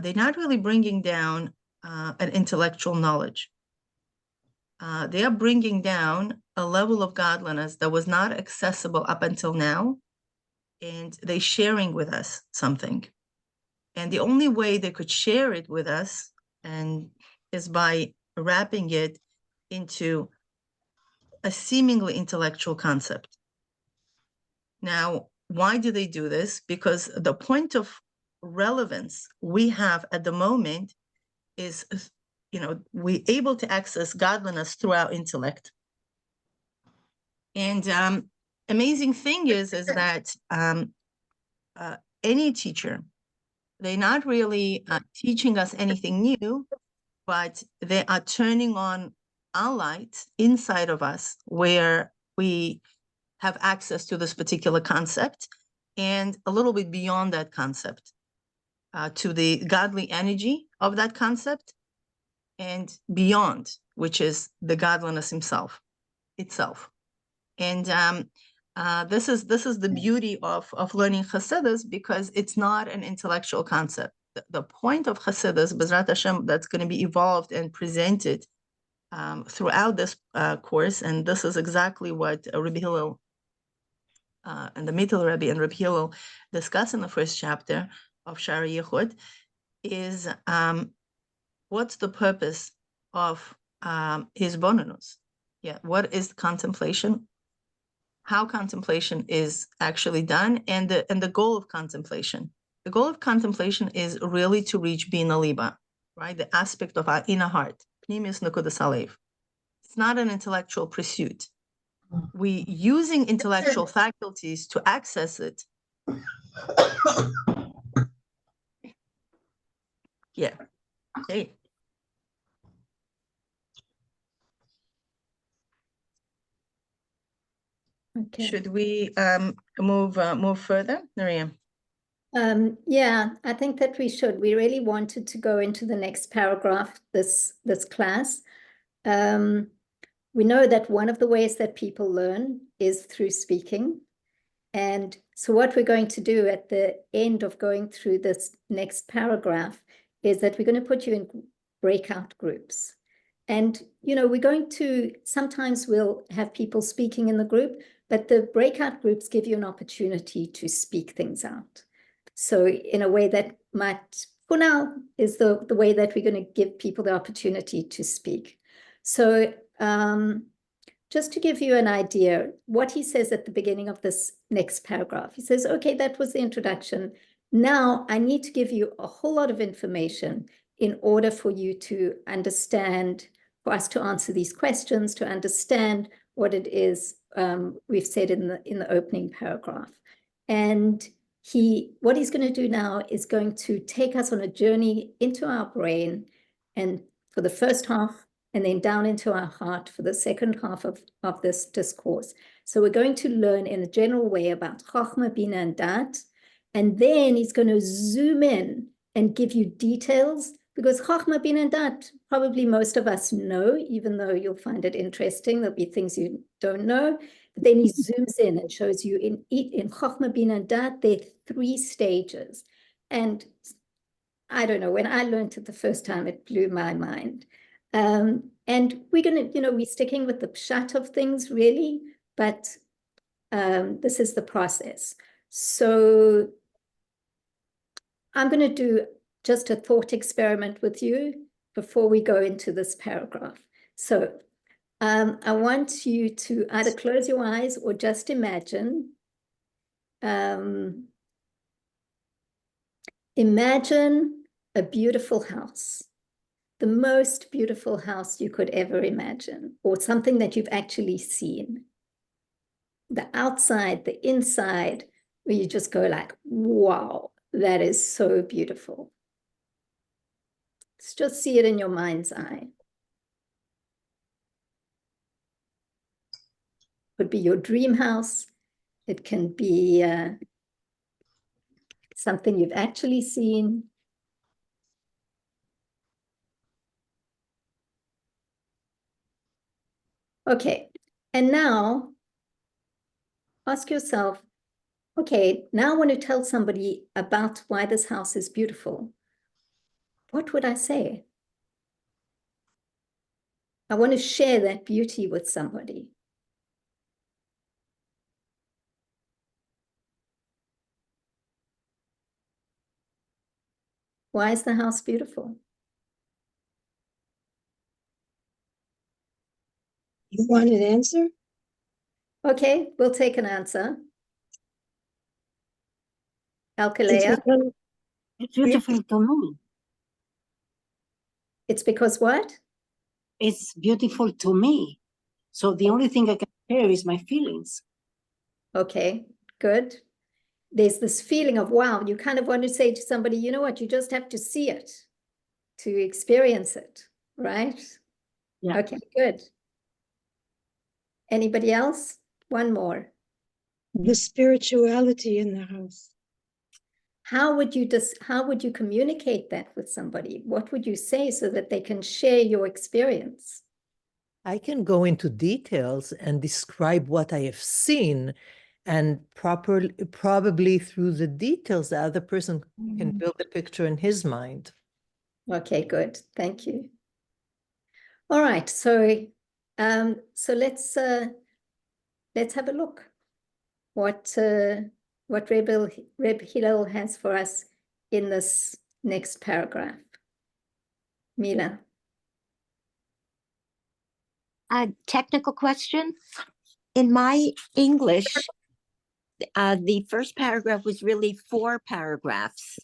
they're not really bringing down an intellectual knowledge. They are bringing down a level of godliness that was not accessible up until now, and they're sharing with us something. And the only way they could share it with us is by wrapping it into a seemingly intellectual concept. Now, why do they do this? Because the point of relevance we have at the moment is, we're able to access godliness through our intellect. And amazing thing is that any teacher, they're not really teaching us anything new, but they are turning on our light inside of us, where we have access to this particular concept and a little bit beyond that concept, to the godly energy of that concept and beyond, which is the godliness itself. And this is the beauty of learning Chassidus, because it's not an intellectual concept. The point of Chassidus, Bezrat Hashem, that's going to be evolved and presented throughout this course, and this is exactly what Rabbi Hillel and the Mittel Rebbe and Rabbi Hillel discuss in the first chapter of Shara Yichud, is what's the purpose of his bonus? Yeah, what is contemplation? How contemplation is actually done, and the goal of contemplation. The goal of contemplation is really to reach Bina Liba, right? The aspect of our inner heart. Pnimius Nukudas Alev. It's not an intellectual pursuit. We using intellectual faculties to access it. Yeah. Okay. Okay. Should we move further, Miriam? Yeah, I think that we should. We really wanted to go into the next paragraph, this class. We know that one of the ways that people learn is through speaking. And so what we're going to do at the end of going through this next paragraph is that we're going to put you in breakout groups. And, you know, we're going to, sometimes we'll have people speaking in the group, but the breakout groups give you an opportunity to speak things out. So in a way that might, for now, is the way that we're going to give people the opportunity to speak. So just to give you an idea, what he says at the beginning of this next paragraph, he says, okay, that was the introduction. Now I need to give you a whole lot of information in order for you to understand, for us to answer these questions, to understand what it is we've said in the opening paragraph. And what he's going to do now is going to take us on a journey into our brain, and for the first half, and then down into our heart for the second half of this discourse. So we're going to learn in a general way about Chochmah, Bina, and Dat, and then he's going to zoom in and give you details, because Chochmah, Bina, and Dat, probably most of us know, even though you'll find it interesting, there'll be things you don't know. But then he zooms in and shows you in Chochmah, Bina, and Dat, there are 3 stages. And I don't know, when I learned it the first time, it blew my mind. And we're going to, we're sticking with the pshat of things, really, but this is the process. So I'm going to do just a thought experiment with you before we go into this paragraph. So I want you to either close your eyes or just imagine. Imagine a beautiful house. The most beautiful house you could ever imagine, or something that you've actually seen. The outside, the inside, where you just go like, wow, that is so beautiful. Let's just see it in your mind's eye. It could be your dream house. It can be something you've actually seen. Okay, and now ask yourself, okay, now I want to tell somebody about why this house is beautiful. What would I say? I want to share that beauty with somebody. Why is the house beautiful? You want an answer? Okay, we'll take an answer. Alkalea, It's beautiful to me. it's because what? It's beautiful to me. So the only thing I can share is my feelings. Okay, good. There's this feeling of, wow, you kind of want to say to somebody, you know what, you just have to see it to experience it, right? Yeah. Okay, good. Anybody else? One more. The spirituality in the house. How would you communicate that with somebody? What would you say so that they can share your experience? I can go into details and describe what I have seen, and probably through the details, the other person can build a picture in his mind. Okay, good. Thank you. All right, so let's have a look what Reb Hillel has for us in this next paragraph. Mila. A technical question. In my English, the first paragraph was really 4 paragraphs.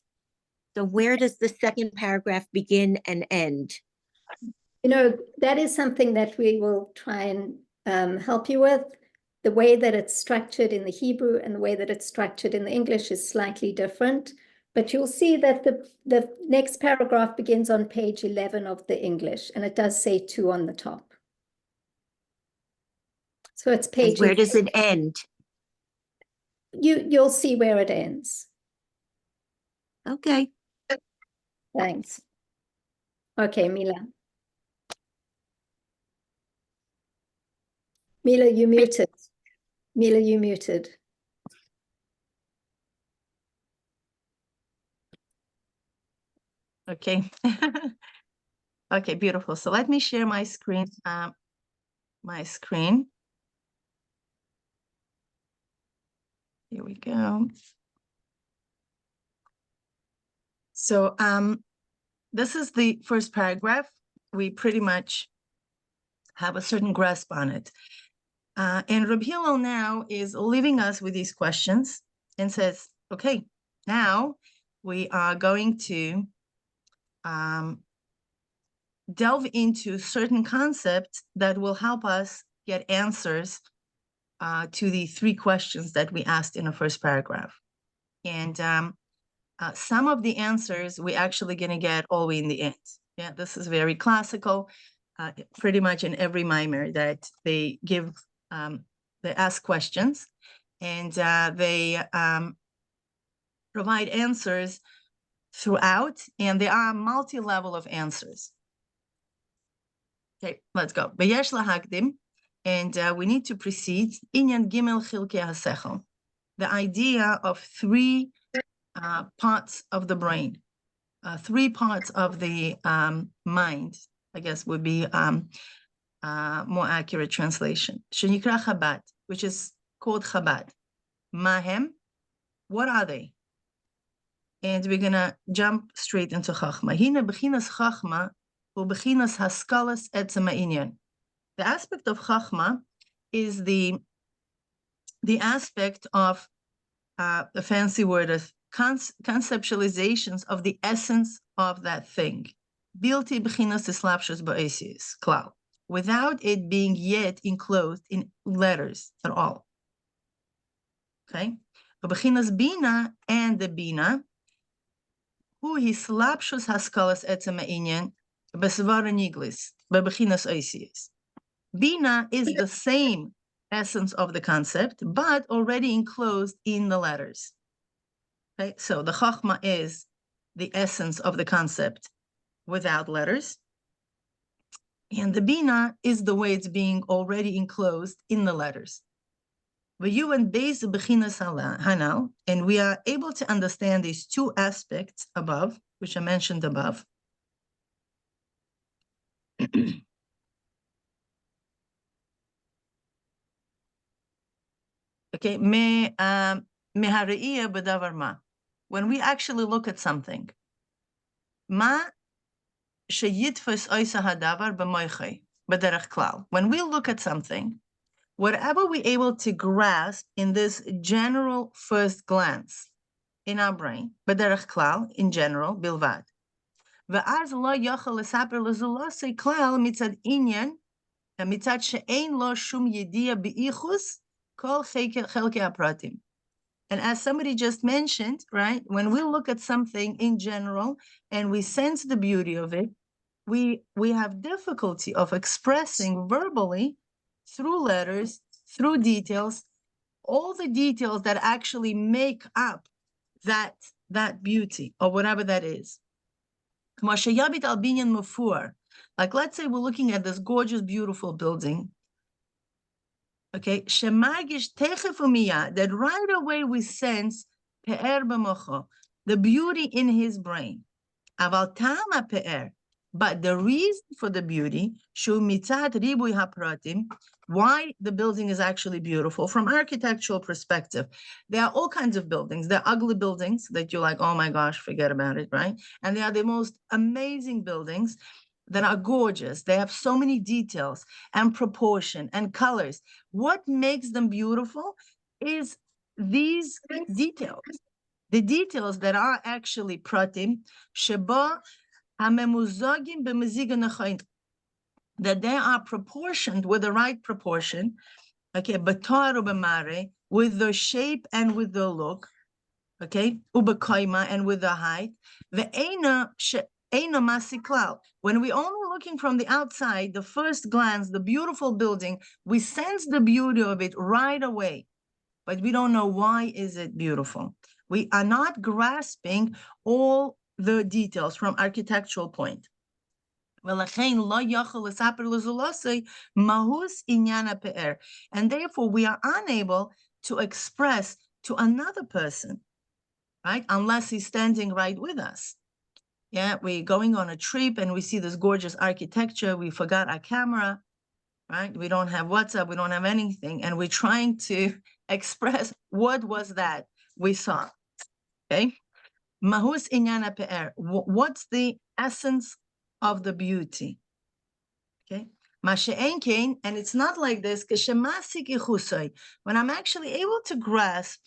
So where does the second paragraph begin and end? You know, that is something that we will try and help you with. The way that it's structured in the Hebrew and the way that it's structured in the English is slightly different. But you'll see that the next paragraph begins on page 11 of the English, and it does say 2 on the top. So it's page. And where does it end? You'll see where it ends. Okay. Thanks. Okay, Mila. Mila, you muted. Mila, you muted. Okay. Okay, beautiful. So let me share my screen. Here we go. So this is the first paragraph. We pretty much have a certain grasp on it. And Reb Hillel now is leaving us with these questions and says, okay, now we are going to delve into certain concepts that will help us get answers to the 3 questions that we asked in the first paragraph. And some of the answers we're actually going to get all the way in the end. Yeah, this is very classical, pretty much in every mimer that they give, they ask questions and they provide answers throughout, and there are multi-level of answers. Okay, let's go. Beyesh lahakdim, and we need to proceed. Inyan gimel chilkei hasechel, the idea of 3 parts of the brain, 3 parts of the mind, I guess would be more accurate translation. Shenikra Chabad, which is called Chabad. Mahem, what are they? And we're gonna jump straight into Chachma. Hina bechinas Chachma, u bechinas haskalas etzem ha'inyan. The aspect of Chachma is the aspect of the fancy word of conceptualizations of the essence of that thing. Bilti bechinas islapshus ba'esis, klal, without it being yet enclosed in letters at all. Okay? Bechinas bina, and the bina, who hislapshus haskalas etzem ha'inyan besvara niglis bebechinas oisius. Bina is the same essence of the concept, but already enclosed in the letters. Okay, so the Chachma is the essence of the concept without letters. And the Bina is the way it's being already enclosed in the letters. And we are able to understand these 2 aspects above, which I mentioned above. Okay, when we actually look at something, when we look at something, whatever we're able to grasp in this general first glance in our brain, in general, bilvad, mitzad she'ein lo shum yediya beichus kol chelkei hapratim. And as somebody just mentioned, right, when we look at something in general and we sense the beauty of it, we have difficulty of expressing verbally through letters, through details, all the details that actually make up that beauty or whatever that is. Like, let's say we're looking at this gorgeous, beautiful building. Okay, that right away we sense the beauty in his brain. But the reason for the beauty, shu mitzad ribui hapratim, why the building is actually beautiful from architectural perspective. There are all kinds of buildings. There are ugly buildings that you're like, oh my gosh, forget about it, right? And they are the most amazing buildings that are gorgeous. They have so many details and proportion and colors. What makes them beautiful is these details. The details that are actually pratim, sheba hamemuzagim b'mezig nechayin, that they are proportioned with the right proportion, okay, b'tar u'b'mare, with the shape and with the look, okay, u'b'koima, and with the height, ve'ena masiklal. When we're only looking from the outside, the first glance, the beautiful building, we sense the beauty of it right away, but we don't know why is it beautiful. We are not grasping all the details from architectural point. And therefore, we are unable to express to another person, right? Unless he's standing right with us. Yeah, we're going on a trip and we see this gorgeous architecture. We forgot our camera, right? We don't have WhatsApp. We don't have anything. And we're trying to express what was that we saw, okay? Mahus inyana pe'er. What's the essence of the beauty? Okay. And it's not like this. When I'm actually able to grasp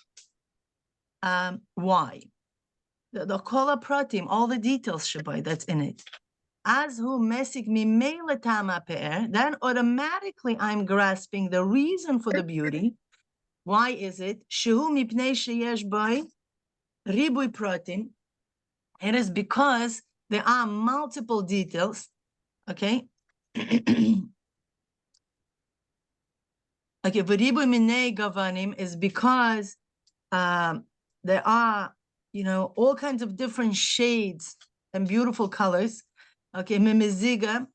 why. The kola pratim, all the details, Shabbai, that's in it. As who mesik mimela tama pe'er, then automatically I'm grasping the reason for the beauty. Why is it? Shehu mipnei sheyesh bai ribui pratim. It is because there are multiple details, okay? Okay, v'ribui minei gavanim is because there are, all kinds of different shades and beautiful colors. Okay, memiziga,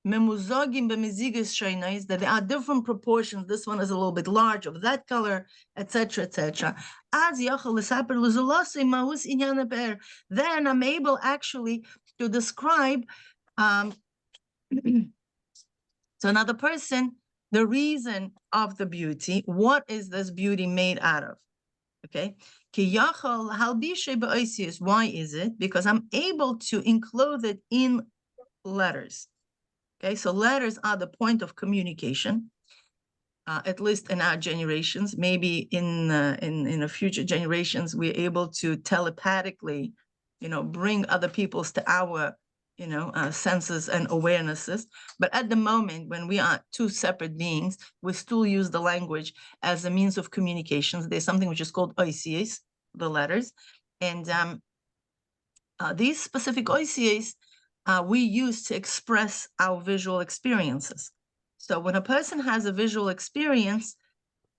memuzogim bemizigas sheinais, that there are different proportions. This one is a little bit large of that color, etc., etc. As yachal l'saper l'zulosei mahus inyan be'er. Then I'm able actually to describe to another person the reason of the beauty. What is this beauty made out of? Okay. Why is it? Because I'm able to enclose it in letters. Okay, so letters are the point of communication, at least in our generations. Maybe in the future generations, we're able to telepathically, bring other people's to our, senses and awarenesses. But at the moment, when we are two separate beings, we still use the language as a means of communications. There's something which is called oisies, the letters, and these specific oisies we use to express our visual experiences. So when a person has a visual experience,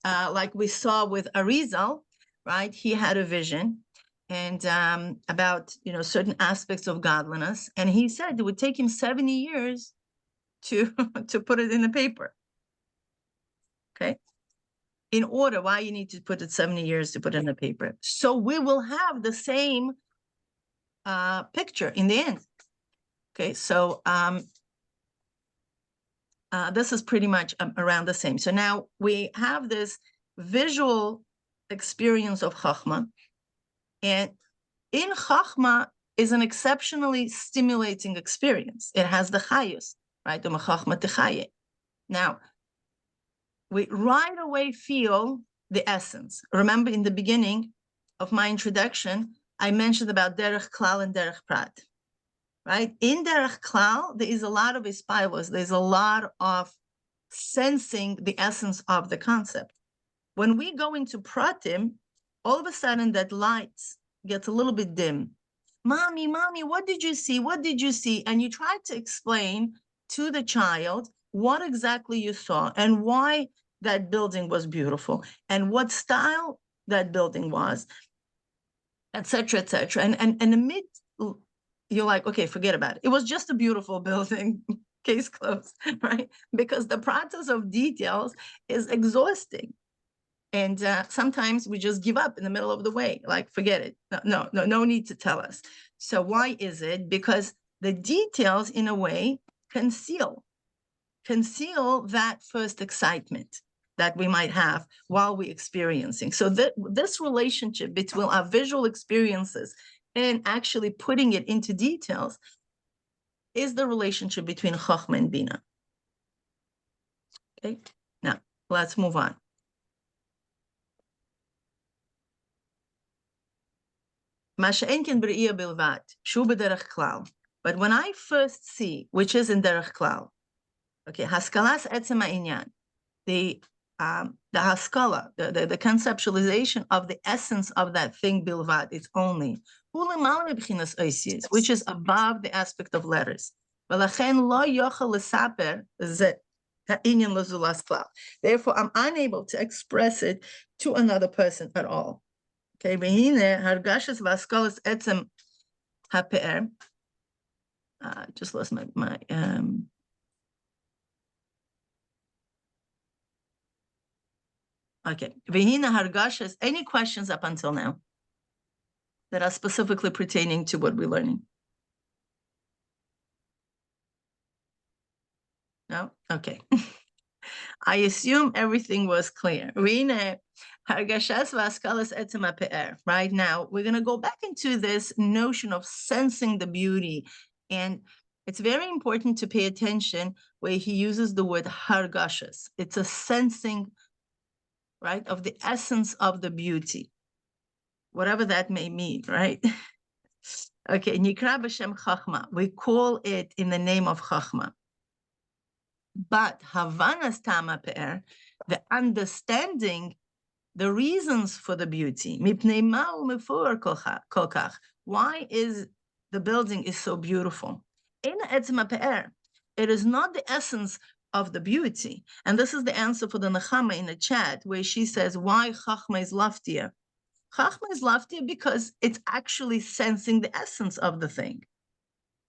like we saw with Arizal, right? He had a vision and about, certain aspects of godliness. And he said it would take him 70 years to put it in the paper. Okay. In order, why you need to put it 70 years to put it in the paper? So we will have the same picture in the end. Okay, so this is pretty much around the same. So now we have this visual experience of Chachma, and in Chachma is an exceptionally stimulating experience. It has the chayus, right? Now, we right away feel the essence. Remember in the beginning of my introduction, I mentioned about derech klal and derech prat. Right? In derech klal, there is a lot of ispailos. There's a lot of sensing the essence of the concept. When we go into pratim, all of a sudden that light gets a little bit dim. Mommy, what did you see? What did you see? And you try to explain to the child what exactly you saw and why that building was beautiful and what style that building was, etc., etc. And amid, you're like, okay, forget about it. It was just a beautiful building, case closed, right? Because the process of details is exhausting. And sometimes we just give up in the middle of the way, like, forget it. No need to tell us. So why is it? Because the details in a way conceal that first excitement that we might have while we're experiencing. So this relationship between our visual experiences and actually putting it into details is the relationship between Chochmah and Bina. Okay, now let's move on. But when I first see, which is in derech klal, okay, haskalas etzem ha'inyan, the haskala, the conceptualization of the essence of that thing bilvad, it's only, which is above the aspect of letters. Therefore, I'm unable to express it to another person at all. Okay, just lost my okay. Any questions up until now that are specifically pertaining to what we're learning? No? Okay. I assume everything was clear. Right now, we're going to go back into this notion of sensing the beauty. And it's very important to pay attention where he uses the word hargashas. It's a sensing, right, of the essence of the beauty, whatever that may mean, right? Okay, Nikra b'shem Chachma. We call it in the name of Chachma. But Havanas Tama Pe'er, the understanding, the reasons for the beauty. Why is the building is so beautiful? It is not the essence of the beauty. And this is the answer for the Nechama in the chat, where she says, why Chachma is loftier? Chachma is loftier because it's actually sensing the essence of the thing.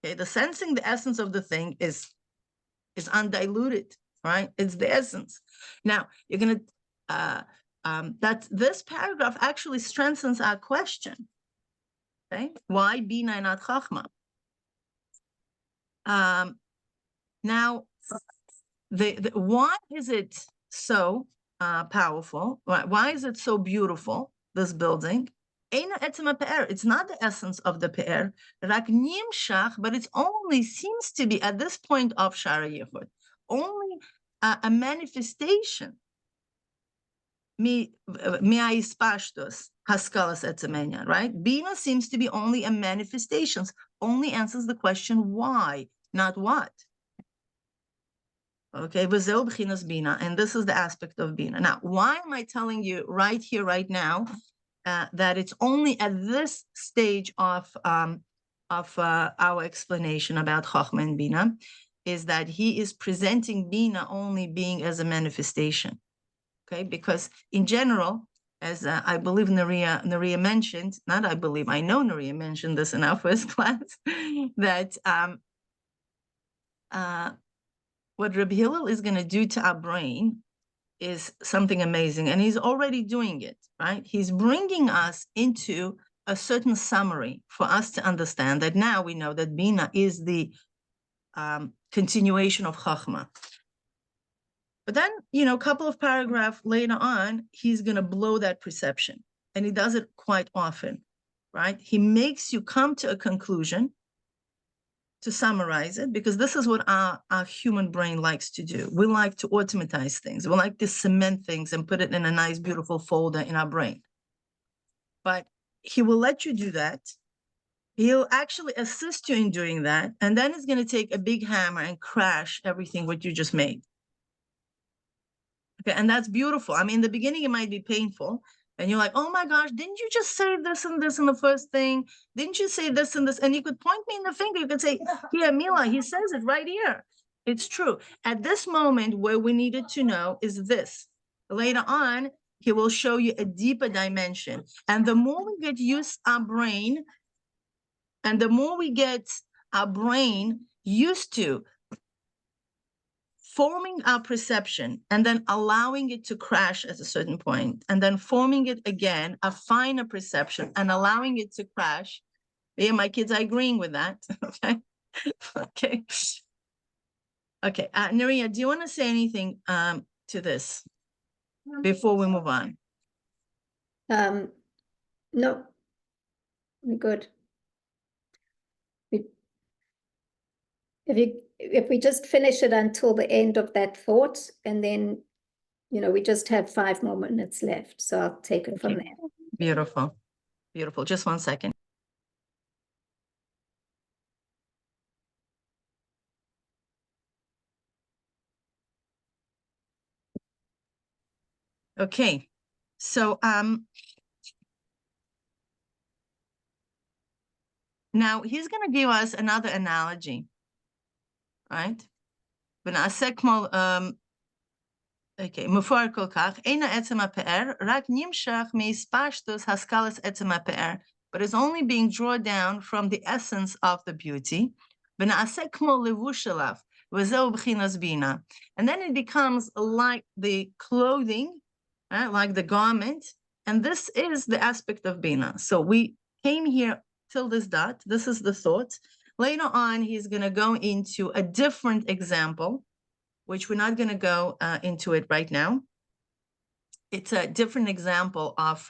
Okay, the sensing the essence of the thing is undiluted, right? It's the essence. Now, you're going to, that this paragraph actually strengthens our question, okay? Why Bina and not Chachma? Now, why is it so powerful? Why is it so beautiful, this building? It's not the essence of the pe'er, but it only seems to be, at this point of Shara Yehud, only a manifestation. Right? Bina seems to be only a manifestation, only answers the question why, not what. Okay, Bina, and this is the aspect of Bina. Now, why am I telling you right here, right now, that it's only at this stage of our explanation about Chochmah and Bina, is that he is presenting Bina only being as a manifestation, okay? Because in general, as I believe Naria mentioned, not I believe, I know Naria mentioned this in our first class, that what Rabbi Hillel is going to do to our brain is something amazing, and he's already doing it, right? He's bringing us into a certain summary for us to understand that now we know that Bina is the continuation of Chachma. But then, a couple of paragraphs later on, he's going to blow that perception, and he does it quite often, right? He makes you come to a conclusion, to summarize it, because this is what our human brain likes to do. We like to automatize things. We like to cement things and put it in a nice, beautiful folder in our brain. But he will let you do that. He'll actually assist you in doing that. And then he's going to take a big hammer and crash everything what you just made. Okay, and that's beautiful. I mean, in the beginning, it might be painful. And you're like, oh my gosh, didn't you just say this and this in the first thing? Didn't you say this and this? And you could point me in the finger. You could say, here, Mila, he says it right here. It's true. At this moment, where we needed to know is this. Later on, he will show you a deeper dimension. And the more we get used our brain, and the more we get our brain used to forming our perception and then allowing it to crash at a certain point, and then forming it again, a finer perception, and allowing it to crash. Yeah, my kids are agreeing with that, okay? Okay. Okay, Naria, do you want to say anything to this before we move on? No, we're good. If we just finish it until the end of that thought, and then, you know, we just have 5 more minutes left, so I'll take it from Okay. there. Beautiful, beautiful. Just 1 second. Okay, so now he's going to give us another analogy, right? Okay, מפואר כל כך, אינה עצם הפאר, רק נמשך מהספשטוס השכלת עצם הפאר, but is only being drawn down from the essence of the beauty, ונעשה כמו לבוש עליו, וזהו בחינת בינה. And then it becomes like the clothing, like the garment, and this is the aspect of Bina. So we came here till this dot, this is the thought. Later on, he's going to go into a different example, which we're not going to go into it right now. It's a different example of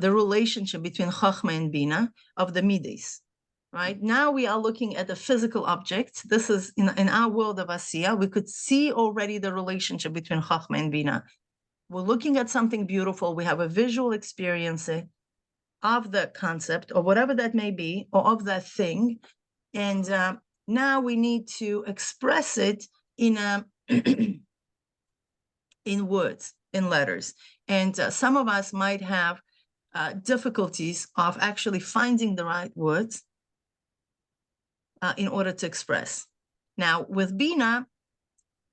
the relationship between Chachma and Bina of the Midas. Right now we are looking at the physical objects. This is in our world of Asiya, we could see already the relationship between Chachma and Bina. We're looking at something beautiful. We have a visual experience of the concept or whatever that may be, or of that thing. And now we need to express it in in words, in letters. And some of us might have difficulties of actually finding the right words in order to express. Now, with Bina,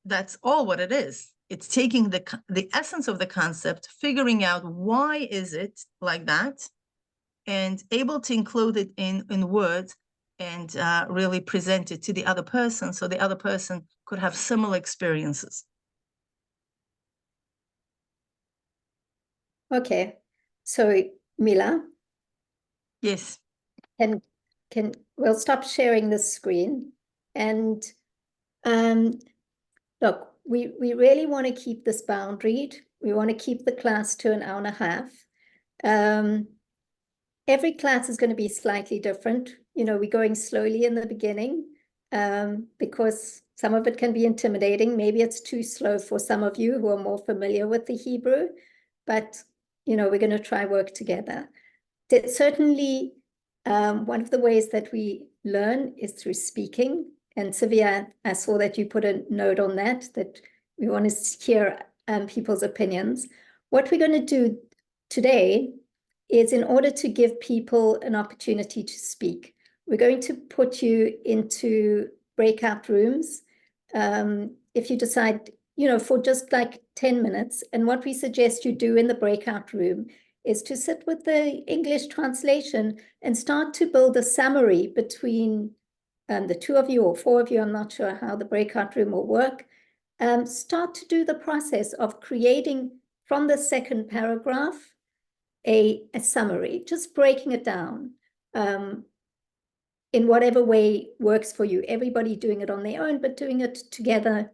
that's all what it is. It's taking the essence of the concept, figuring out why is it like that, and able to include it in words and really present it to the other person so the other person could have similar experiences. Okay, so Mila? Yes. And we'll stop sharing the screen. And look, we really want to keep this boundaried. We want to keep the class to an hour and a half. Every class is going to be slightly different. You know, we're going slowly in the beginning because some of it can be intimidating. Maybe it's too slow for some of you who are more familiar with the Hebrew, but, you know, we're going to try work together. Certainly, one of the ways that we learn is through speaking. And Sylvia, I saw that you put a note on that we want to hear people's opinions. What we're going to do today is, in order to give people an opportunity to speak, we're going to put you into breakout rooms. If you decide, you know, for just like 10 minutes, and what we suggest you do in the breakout room is to sit with the English translation and start to build a summary between the 2 of you or 4 of you. I'm not sure how the breakout room will work. Start to do the process of creating from the second paragraph a summary, just breaking it down in whatever way works for you. Everybody doing it on their own, but doing it together.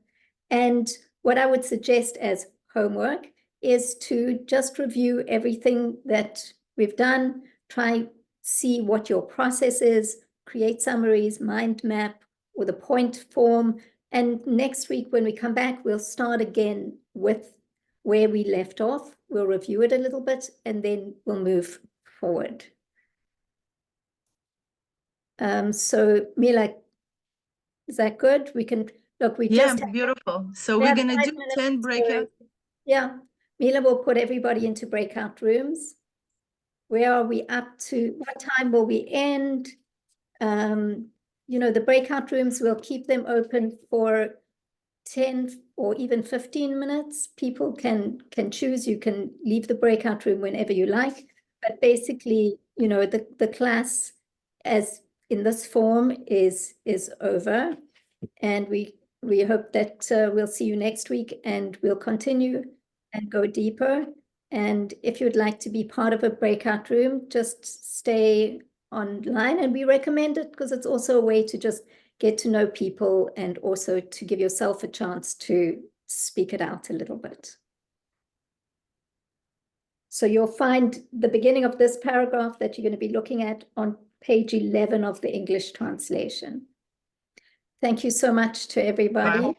And what I would suggest as homework is to just review everything that we've done, try see what your process is, create summaries, mind map with a point form. And next week when we come back, we'll start again with where we left off. We'll review it a little bit and then we'll move forward. So Mila, is that good? We can look, we just have, beautiful. So we're going to do 10 breakout. Yeah, Mila will put everybody into breakout rooms. Where are we up to? What time will we end? You know, the breakout rooms, we'll keep them open for 10 or even 15 minutes. People can choose. You can leave the breakout room whenever you like. But basically, you know, the class as in this form is over. And we hope that we'll see you next week and we'll continue and go deeper. And if you'd like to be part of a breakout room, just stay online. And we recommend it because it's also a way to just get to know people and also to give yourself a chance to speak it out a little bit. So you'll find the beginning of this paragraph that you're going to be looking at on page 11 of the English translation. Thank you so much to everybody. Bye.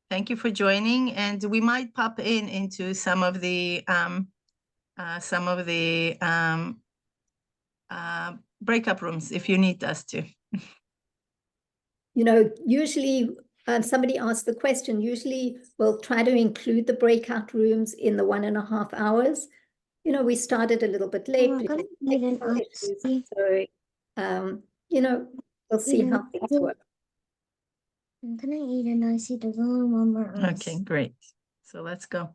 Thank you for joining, and we might pop into some of the breakup rooms if you need us to. You know, usually somebody asked the question, usually we'll try to include the breakout rooms in the 1.5 hours. You know, we started a little bit late. Because technical issues, so, you know, we'll see how things work. I'm gonna eat and I see the little mama. Okay, great. So let's go.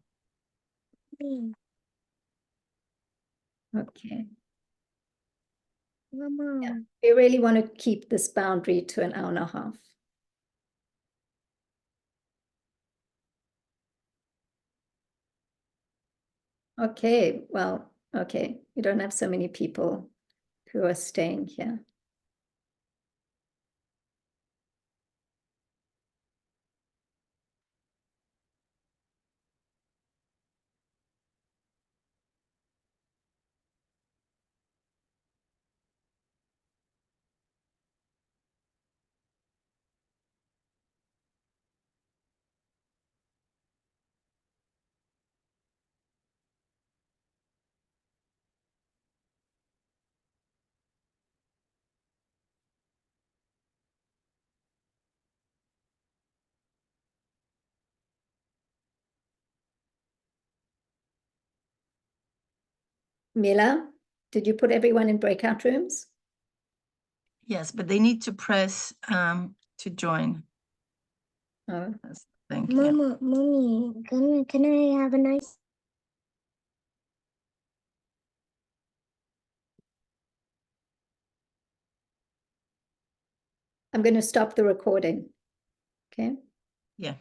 Okay. Mama. Yeah. We really want to keep this boundary to 1.5 hours. Okay, well, okay. We don't have so many people who are staying here. Mila, did you put everyone in breakout rooms? Yes, but they need to press to join. Oh. That's the thing, yeah. Mama, mommy, can I have a nice? I'm going to stop the recording. Okay. Yeah.